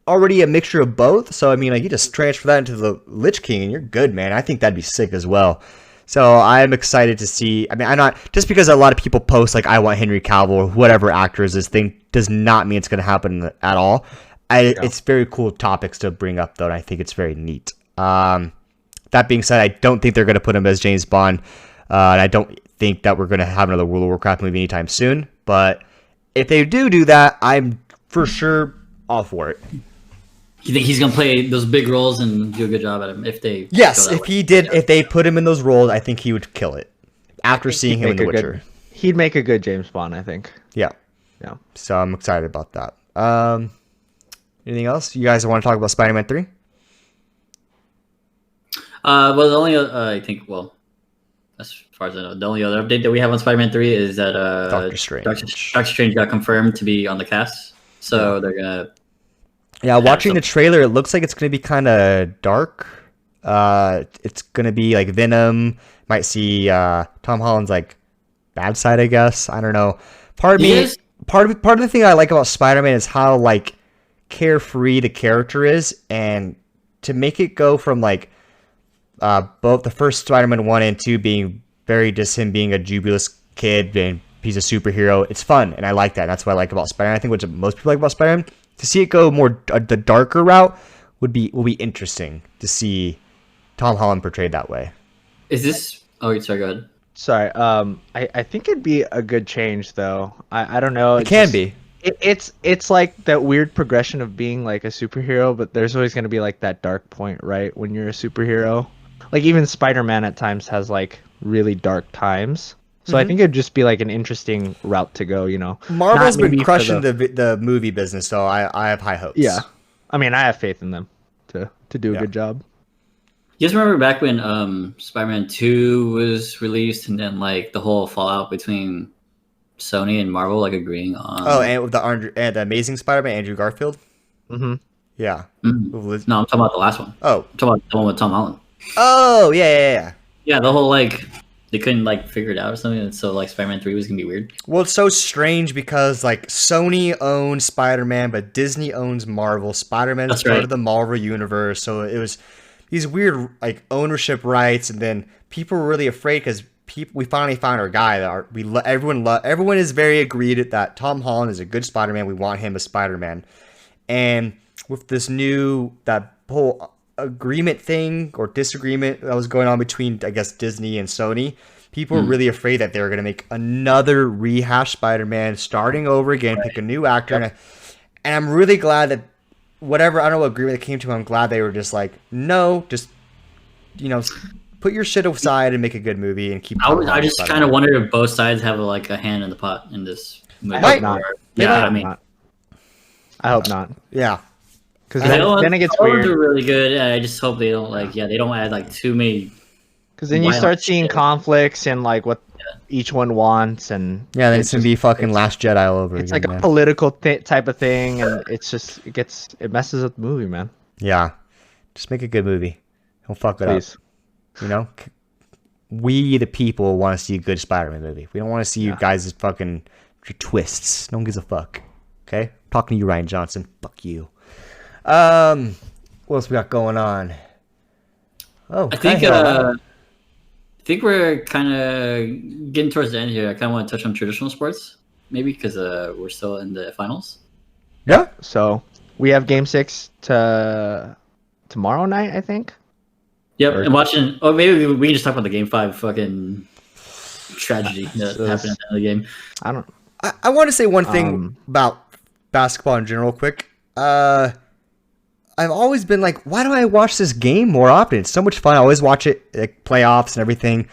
already a mixture of both. So I mean, like, you just transfer that into the Lich King, and you're good, man. I think that'd be sick as well. So I'm excited to see. I mean, I'm not just because a lot of people post like I want Henry Cavill or whatever actor is this thing does not mean it's going to happen at all. It's very cool topics to bring up though, and I think it's very neat. That being said, I don't think they're going to put him as James Bond, and I don't think that we're going to have another World of Warcraft movie anytime soon. But if they do that, I'm for sure all for it. You think he's gonna play those big roles and do a good job at them if they? Yes, if they put him in those roles, I think he would kill it. After seeing him in The Witcher, he'd make a good James Bond, I think. Yeah. So I'm excited about that. Anything else? You guys want to talk about Spider-Man 3? Well, the only I think, well, as far as I know, the only other update that we have on Spider-Man 3 is that Doctor Strange. Doctor Strange got confirmed to be on the cast, so they're gonna. Yeah, watching the trailer, it looks like it's gonna be kind of dark. It's gonna be like Venom. Might see Tom Holland's like bad side, I guess. I don't know. Part of the thing I like about Spider-Man is how like carefree the character is, and to make it go from like both the first Spider-Man 1 and 2 being very just him being a jubilous kid and he's a superhero. It's fun, and I like that. That's what I like about Spider-Man. I think what most people like about Spider-Man, to see it go more the darker route will be interesting to see Tom Holland portrayed that way. Is this? Oh, sorry. Go ahead. Sorry. I think it'd be a good change though. I don't know. It can be. It's like that weird progression of being like a superhero, but there's always going to be like that dark point, right? When you're a superhero, like even Spider-Man at times has like really dark times. So I think it'd just be like an interesting route to go, you know. Marvel's been crushing the movie business, so I have high hopes. Yeah, I mean, I have faith in them to do a good job. You guys remember back when Spider-Man 2 was released, and then like the whole fallout between Sony and Marvel, like agreeing on. Oh, and with the Amazing Spider-Man, Andrew Garfield. Mm-hmm. Yeah. Mm-hmm. No, I'm talking about the last one. Oh, I'm talking about the one with Tom Holland. Oh, yeah. Yeah, the whole like they couldn't like figure it out or something, and so like Spider-Man 3 was gonna be weird. Well, it's so strange because like Sony owns Spider-Man, but Disney owns Marvel. Spider-Man is part of the Marvel universe, so it was these weird like ownership rights, and then people were really afraid because we finally found our guy that everyone is very agreed that Tom Holland is a good Spider-Man. We want him as Spider-Man, and with this that whole agreement thing or disagreement that was going on between, I guess, Disney and Sony, people were really afraid that they were going to make another rehash Spider-Man, starting over again, pick a new actor. And I'm really glad that I don't know what agreement they came to, I'm glad they were just like, no, just, put your shit aside and make a good movie and keep. I just kind of wondered if both sides have like a hand in the pot in this movie. I hope not. I hope not. Yeah. Because then it gets weird. Are really good. I just hope they don't they don't add like too many. Because then you start seeing conflicts and like what each one wants, and then it's gonna be fucking Last Jedi all over. It's again, like a political type of thing, and it messes up the movie, man. Yeah, just make a good movie. Don't fuck it up. We the people want to see a good Spider-Man movie. We don't want to see you guys' fucking twists. No one gives a fuck. Okay, talking to you, Ryan Johnson. Fuck you. What else we got going on? Oh, I think we're kind of getting towards the end here. I kind of want to touch on traditional sports, maybe because we're still in the finals. Yeah. So we have Game 6 tomorrow night, I think. Yep, and watching. Oh, maybe we can just talk about the Game 5 fucking tragedy that happened at the end of the game. I want to say one thing about basketball in general, quick. I've always been like, why do I watch this game more often? It's so much fun. I always watch it, like playoffs and everything.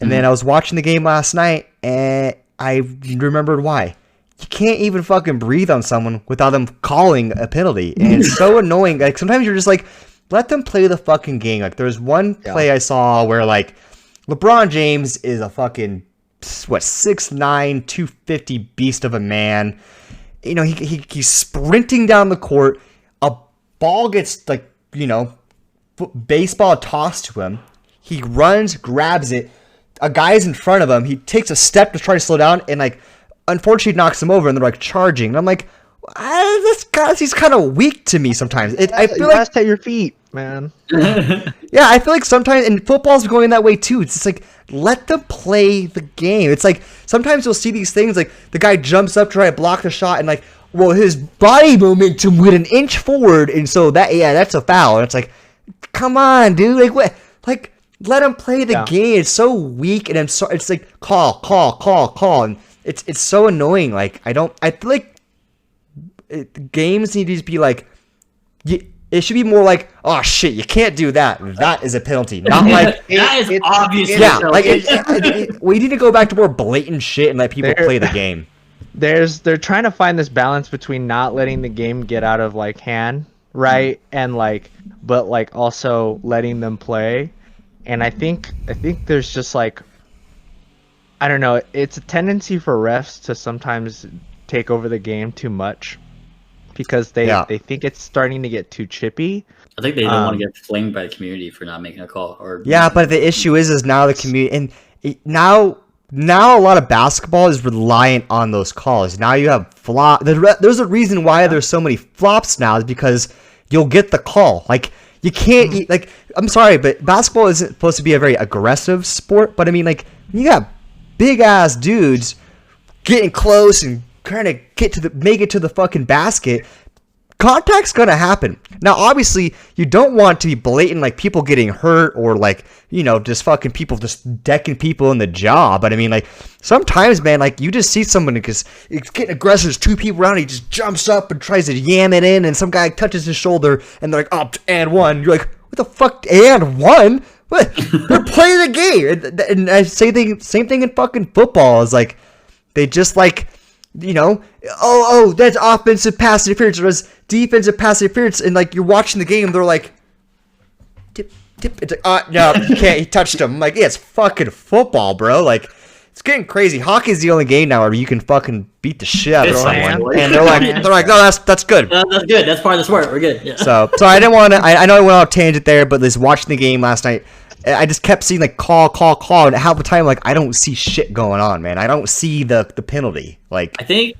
And then I was watching the game last night, and I remembered why. You can't even fucking breathe on someone without them calling a penalty. And it's so annoying. Like, sometimes you're just like, let them play the fucking game. Like, there's one play I saw where, like, LeBron James is a fucking, 6'9", 250 beast of a man. He's sprinting down the court. Ball gets baseball tossed to him. He runs, grabs it. A guy's in front of him. He takes a step to try to slow down, and unfortunately knocks him over. And they're charging. And I'm like, this guy, he's kind of weak to me sometimes. I feel like at your feet. man. Yeah, I feel like sometimes, and football's going that way too. It's just like, let them play the game. It's like, sometimes you'll see these things, like, the guy jumps up to try to block the shot, and like, well, his body momentum went an inch forward, and so that's a foul. And it's like, come on, dude. Like, what? Like, let him play the game. It's so weak, and it's like, call. And it's so annoying. Like, I feel like games need to be like, it should be more like, oh shit, you can't do that. That is a penalty. Not like that is obviously. Yeah, like we need to go back to more blatant shit and let people play the game. They're trying to find this balance between not letting the game get out of like hand, right, and like, but like also letting them play. And I think there's just like, I don't know, it's a tendency for refs to sometimes take over the game too much. Because they think it's starting to get too chippy. I think they don't want to get flamed by the community for not making a call. But the issue is now the community, and now a lot of basketball is reliant on those calls. Now you have flop. There's a reason why there's so many flops now, is because you'll get the call. Like, you can't eat. Like, I'm sorry, but basketball isn't supposed to be a very aggressive sport. But I mean, like, you got big ass dudes getting close and trying to make it to the fucking basket. Contact's gonna happen. Now, obviously, you don't want to be blatant, like people getting hurt or like, you know, just fucking people just decking people in the jaw. But I mean, like, sometimes, man, like, you just see someone because it's getting aggressive. There's two people around. He just jumps up and tries to yam it in, and some guy touches his shoulder, and they're like, oh, and one. You're like, what the fuck? And one? What? They're playing the game. And I say the same thing in fucking football. Is like, they just like, you know, oh, that's offensive pass interference, or that's defensive pass interference, and like, you're watching the game, they're like, tip. It's like, no, you can't. He touched him. I'm like, yeah, it's fucking football, bro. Like, it's getting crazy. Hockey's the only game now where you can fucking beat the shit out of someone, and they're like, no, that's good. That's good. That's part of the sport. We're good. Yeah. So I didn't want to. I know I went on a tangent there, but just watching the game last night, I just kept seeing like call, and half the time, like, I don't see shit going on, man. I don't see the penalty. Like, I think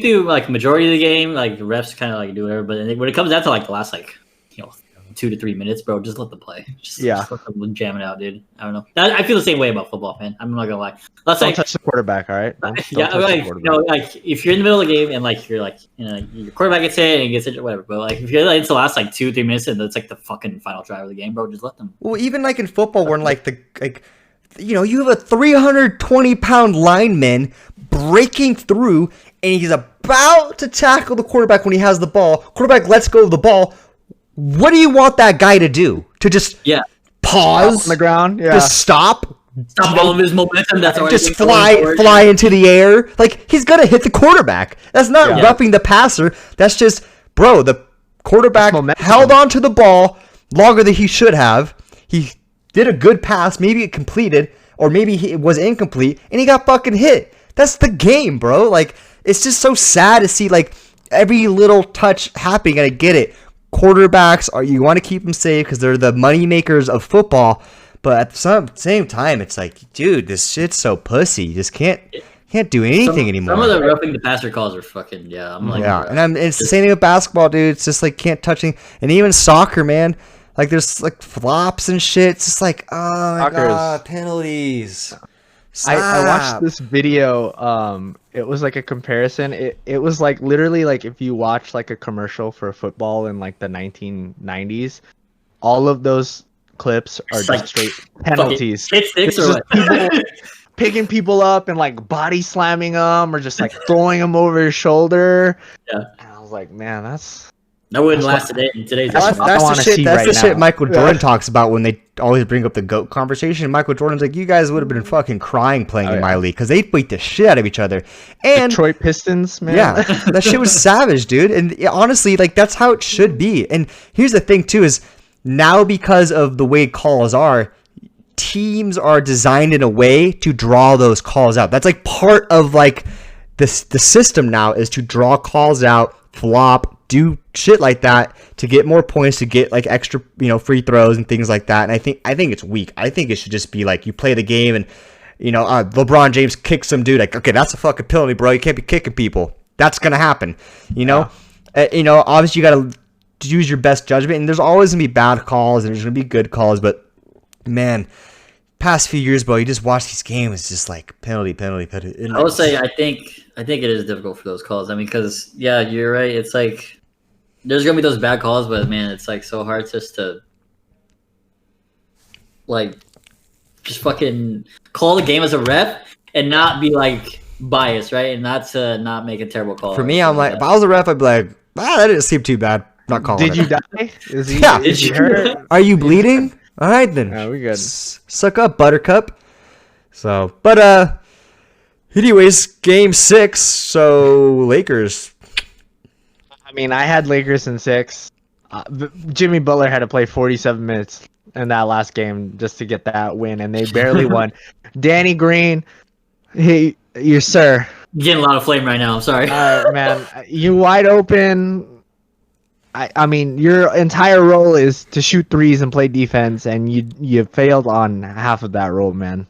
the like majority of the game, like, the refs kind of like do whatever, but when it comes down to like the last, like, you know, 2 to 3 minutes, bro, just let them play. Just let them jam it out, dude. I don't know. I feel the same way about football, man. I'm not gonna lie. Don't touch the quarterback, all right? Like, if you're in the middle of the game and like you're like, you know, your quarterback gets hit and gets injured, whatever. But like, if you're like, it's the last like 2 or 3 minutes and it's like the fucking final drive of the game, bro, just let them. Well, even like in football, when you know, you have a 320-pound lineman breaking through, and he's about to tackle the quarterback when he has the ball. Quarterback lets go of the ball. What do you want that guy to do? To just pause on the ground? Yeah. Just stop all of his momentum. That's just fly into the air. Like, he's gonna hit the quarterback. That's not roughing the passer. That's just, bro, the quarterback held on to the ball longer than he should have. He did a good pass, maybe it completed, or maybe it was incomplete, and he got fucking hit. That's the game, bro. Like, it's just so sad to see, like, every little touch happening, and I get it. Quarterbacks you want to keep them safe because they're the money makers of football, but at the same time, it's like, dude, this shit's so pussy. You just can't do anything anymore. Some of the roughing the passer calls are fucking I'm like, and it's the same thing with basketball, dude. It's just like, can't touch anything, and even soccer, man. Like, there's like flops and shit. It's just like, oh my god, penalties. I watched this video. It was like a comparison. It was like literally like if you watch like a commercial for football in like the 1990s, all of those clips are just like straight penalties. It's just people picking people up and like body slamming them or just like throwing them over your shoulder. Yeah. And I was like, man, that wouldn't last today. In today's that's the shit Michael Jordan talks about when they always bring up the GOAT conversation. Michael Jordan's like, you guys would have been fucking crying playing in my league because they beat the shit out of each other. And Detroit Pistons, man. Yeah, that shit was savage, dude. And honestly, like, that's how it should be. And here's the thing too, is now because of the way calls are, teams are designed in a way to draw those calls out. That's like part of like the system now, is to draw calls out, flop, do shit like that to get more points, to get like extra, you know, free throws and things like that. And I think it's weak. I think it should just be like, you play the game and, you know, LeBron James kicks some dude, like, okay, that's a fucking penalty, bro. You can't be kicking people. That's gonna happen, you know. You know, obviously you gotta use your best judgment. And there's always gonna be bad calls and there's gonna be good calls. But man, past few years, bro, you just watch these games. It's just like penalty. I would say I think it is difficult for those calls. I mean, because yeah, you're right. It's like there's gonna be those bad calls, but man, it's like so hard just to like just fucking call the game as a ref and not be like biased, right? And not make a terrible call. For me, I'm like, if I was a ref, I'd be like, that didn't seem too bad. Not calling. Did you die? Did you hurt? Are you bleeding? All right then. Yeah, we good. Suck up, Buttercup. So, but anyways, game 6. So Lakers. I mean, I had Lakers in 6. Jimmy Butler had to play 47 minutes in that last game just to get that win, and they barely won. Danny Green, hey, you sir. Getting a lot of flame right now. I'm sorry. Man, you wide open. I mean, your entire role is to shoot threes and play defense, and you failed on half of that role, man.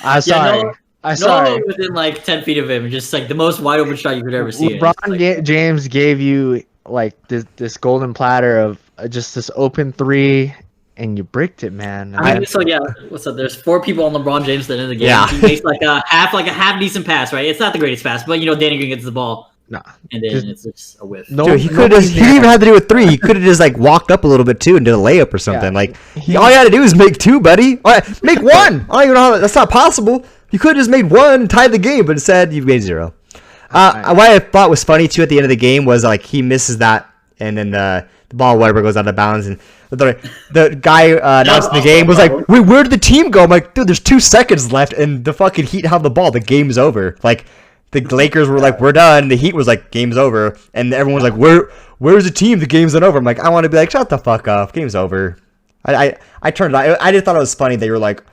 I'm sorry. I'm sorry. Within like 10 feet of him, just like the most wide open shot you could ever see. LeBron James gave you like this golden platter of just this open three, and you bricked it, man. I mean, so yeah, what's up? There's 4 people on LeBron James at the end of the game. Yeah. He makes like a half decent pass, right? It's not the greatest pass, but Danny Green gets the ball. Nah, and then it's just a whiff. Dude, he didn't even have to do a 3. He could have just like walked up a little bit too and did a layup or something. Yeah. Like all you had to do is make 2, buddy. All right, make 1. I don't even know how that's not possible. You could have just made 1 and tied the game, but instead you made 0. What I thought was funny too at the end of the game was like he misses that, and then the ball whatever goes out of bounds, and the guy announcing the game was like, "Wait, where did the team go?" I'm like, "Dude, there's 2 seconds left, and the fucking Heat have the ball. The game's over." Like. The Lakers were like, we're done. The Heat was like, game's over. And everyone's like, where's the team? The game's not over. I'm like, I want to be like, shut the fuck up. Game's over. I turned it on. I just thought it was funny that you were like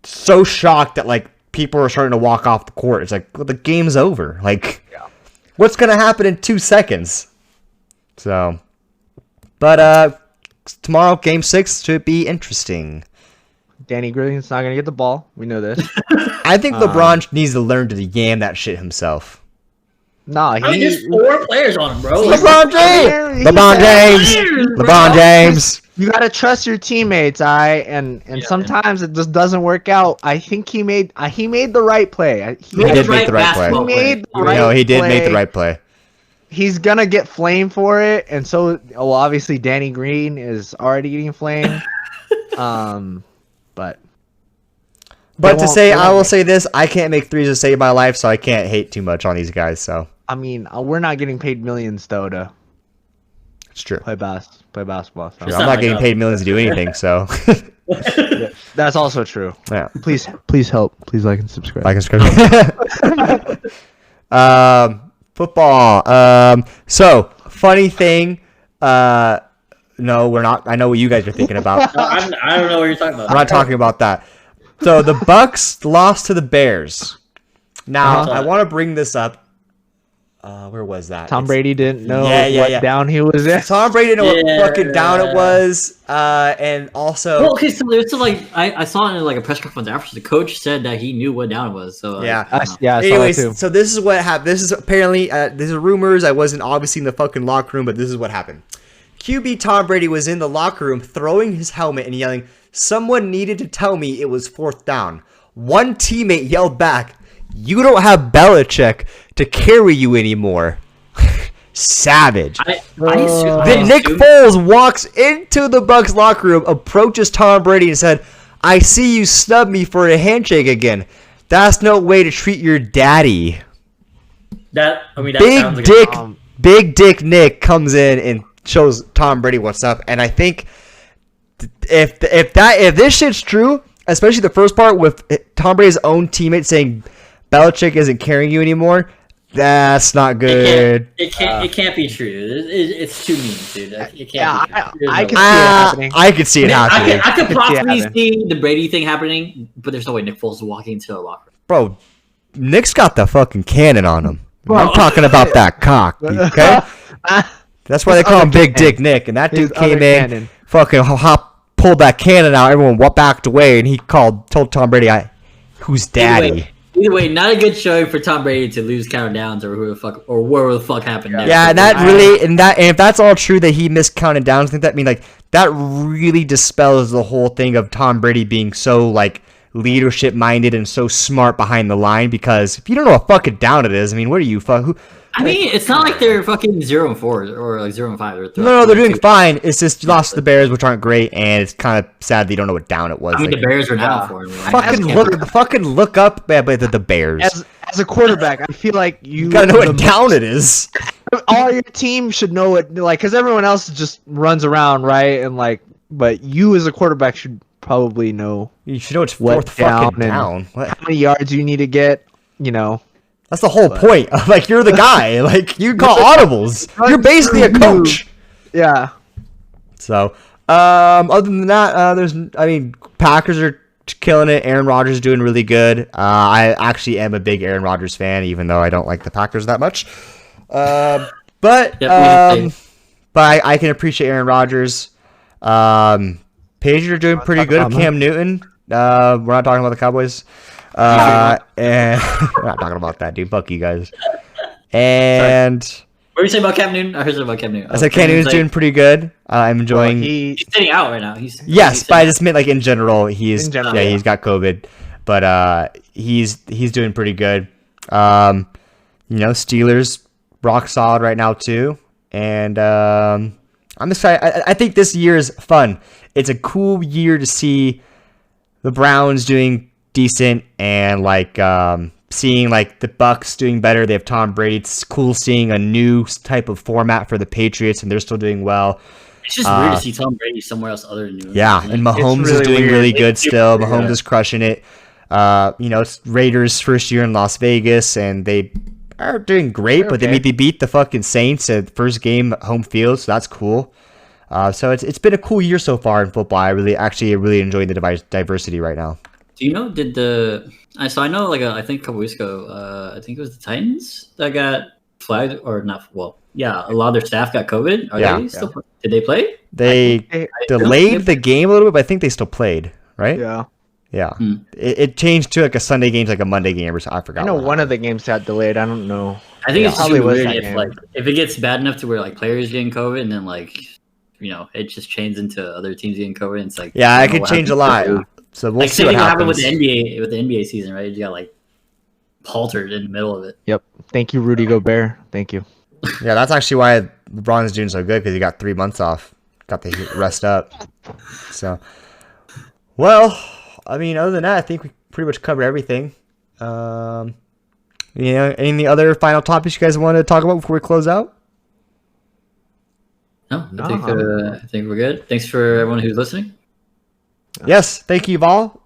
so shocked that like people are starting to walk off the court. It's like, well, the game's over. Like, what's going to happen in 2 seconds? So, but tomorrow, game 6 should be interesting. Danny Green's not gonna get the ball. We know this. I think LeBron needs to learn to yam that shit himself. Nah, there's 4 players on him, bro. LeBron James. You gotta trust your teammates, and sometimes it just doesn't work out. I think he made the right play. He did make the right play. He did make the right play. He's gonna get flamed for it, and so obviously Danny Green is already getting flamed. But to say, I will say this: I can't make 3s to save my life, so I can't hate too much on these guys. So I mean, we're not getting paid millions though to. It's true. Play basketball. So. I'm not getting paid millions to do anything, so. Yeah, that's also true. Yeah. Please help. Please like and subscribe. Football. So funny thing. No, we're not. I know what you guys are thinking about. I don't know what you're talking about. I'm not talking about that. So the Bucks lost to the Bears. Now I want to bring this up. Where was that? Tom Brady didn't know what down he was in. Tom Brady didn't know what fucking down it was. And also, well, okay, so there's like I saw it in like a press conference after the coach said that he knew what down it was. So I saw anyways, that too. so this is what happened. This is apparently this is rumors. I wasn't obviously in the fucking locker room, but this is what happened. QB Tom Brady was in the locker room throwing his helmet and yelling, "Someone needed to tell me it was 4th down." One teammate yelled back, "You don't have Belichick to carry you anymore." Savage. Then Nick Foles walks into the Bucks locker room, approaches Tom Brady and said, "I see you snub me for a handshake again. That's no way to treat your daddy." Big Dick Nick comes in and shows Tom Brady what's up, and I think if this shit's true, especially the first part with Tom Brady's own teammate saying Belichick isn't carrying you anymore, that's not good. It can't be true. It's too mean, dude. It can't. I can see it happening. I could see it happening. I could possibly see the Brady thing happening, but there's no way Nick Foles is walking into a locker room. Bro, Nick's got the fucking cannon on him. I'm talking about that cock, okay? That's why they call him Big Dick Nick. And that dude came in, fucking pulled that cannon out. Everyone backed away, and he told Tom Brady, "Who's daddy?" Either way, not a good showing for Tom Brady to lose counter downs or who the fuck or where the fuck happened. Yeah, and if that's all true that he missed counted downs, I think that really dispels the whole thing of Tom Brady being so like leadership minded and so smart behind the line. Because if you don't know what fucking down it is, I mean, what are you I mean, it's not like they're fucking 0-4 or like 0-5. No, they're doing fine. It's just you lost to the Bears, which aren't great, and it's kind of sad that you don't know what down it was. I mean, the Bears are now for him. Fucking look up the Bears. As a quarterback, I feel like you gotta know what down it is. All your team should know it, like, because everyone else just runs around, right? And like, but you as a quarterback should probably know. You should know it's fourth fucking down. How many yards you need to get, you know. That's the whole point. Like, you're the guy. Like, you call audibles. You're basically a coach. Yeah. So, other than that, Packers are killing it. Aaron Rodgers is doing really good. I actually am a big Aaron Rodgers fan, even though I don't like the Packers that much. But I can appreciate Aaron Rodgers. Patriots are doing pretty good. Cam Newton. We're not talking about the Cowboys. And we're not talking about that, dude. Fuck you guys. And what were you saying about Cam Newton? I heard something about Cam Newton. I said Cam Newton's doing pretty good. I'm enjoying. He's sitting out right now. But I just meant like in general. He's got COVID, but he's doing pretty good. Steelers rock solid right now too, and I'm excited. I think this year is fun. It's a cool year to see the Browns doing decent and like seeing like the Bucks doing better. They have Tom Brady. It's cool seeing a new type of format for the Patriots, and they're still doing well. It's just weird to see Tom Brady somewhere else other than New England. Yeah, and Mahomes is doing really good still. Mahomes is crushing it. It's Raiders' first year in Las Vegas, and they are doing great, but they beat the fucking Saints at first game home field, so that's cool. So it's been a cool year so far in football. I really enjoying the diversity right now. Do you know? I know I think a couple weeks ago, I think it was the Titans that got flagged or not. Well, yeah, a lot of their staff got COVID. Did they play? They delayed the game a little bit, but I think they still played. Right? Yeah. It changed to like a Sunday game to like a Monday game or something. I forgot. I know one of the games got delayed. I don't know. I think it's probably weird if it gets bad enough to where like players getting COVID and then like it just changes into other teams getting COVID. And it's like it could change a lot. So we'll see what happened with the NBA season, right? You got like haltered in the middle of it. Yep. Thank you, Rudy Gobert. Thank you. Yeah, that's actually why LeBron is doing so good because he got 3 months off, got the rest up. So, well, other than that, I think we pretty much covered everything. Any other final topics you guys want to talk about before we close out? No, I think we're good. Thanks for everyone who's listening. Yes, thank you, Val.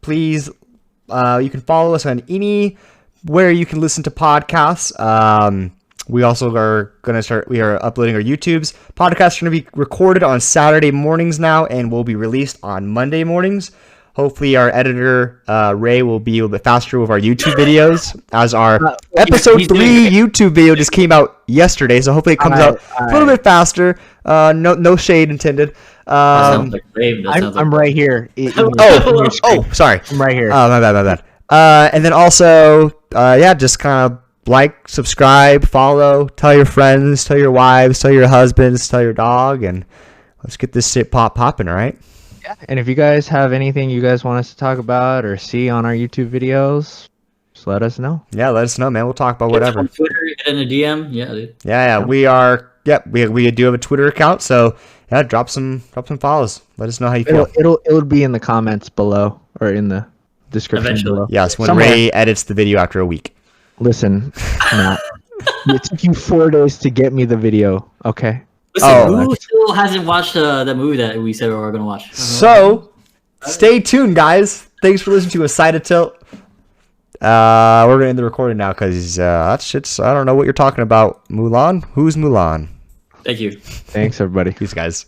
Please, you can follow us on anywhere you can listen to podcasts. We also are going to we are uploading our YouTubes. Podcasts are going to be recorded on Saturday mornings now and will be released on Monday mornings. Hopefully our editor, Ray, will be a little bit faster with our YouTube videos, as our episode 3 YouTube video just came out yesterday, so hopefully it comes out a little bit faster. No shade intended. I'm right here. Sorry. I'm right here. Oh, my bad. And then also, just kind of like, subscribe, follow, tell your friends, tell your wives, tell your husbands, tell your dog, and let's get this shit popping, all right? Yeah. And if you guys have anything you guys want us to talk about or see on our YouTube videos, just let us know. Yeah, let us know, man. We'll talk about whatever. On Twitter, get in a DM. Yeah, dude. Yeah. We are. Yep. We do have a Twitter account, so yeah, drop some follows. Let us know how you feel. It'll be in the comments below or in the description below. Yes, when Ray edits the video after a week. Listen, Matt, it took you 4 days to get me the video. Okay. Listen, who still hasn't watched the movie that we said we were going to watch? So, stay tuned, guys. Thanks for listening to A Side of Tilt. We're going to end the recording now because that shit's, I don't know what you're talking about. Mulan? Who's Mulan? Thank you. Thanks, everybody. Peace, guys.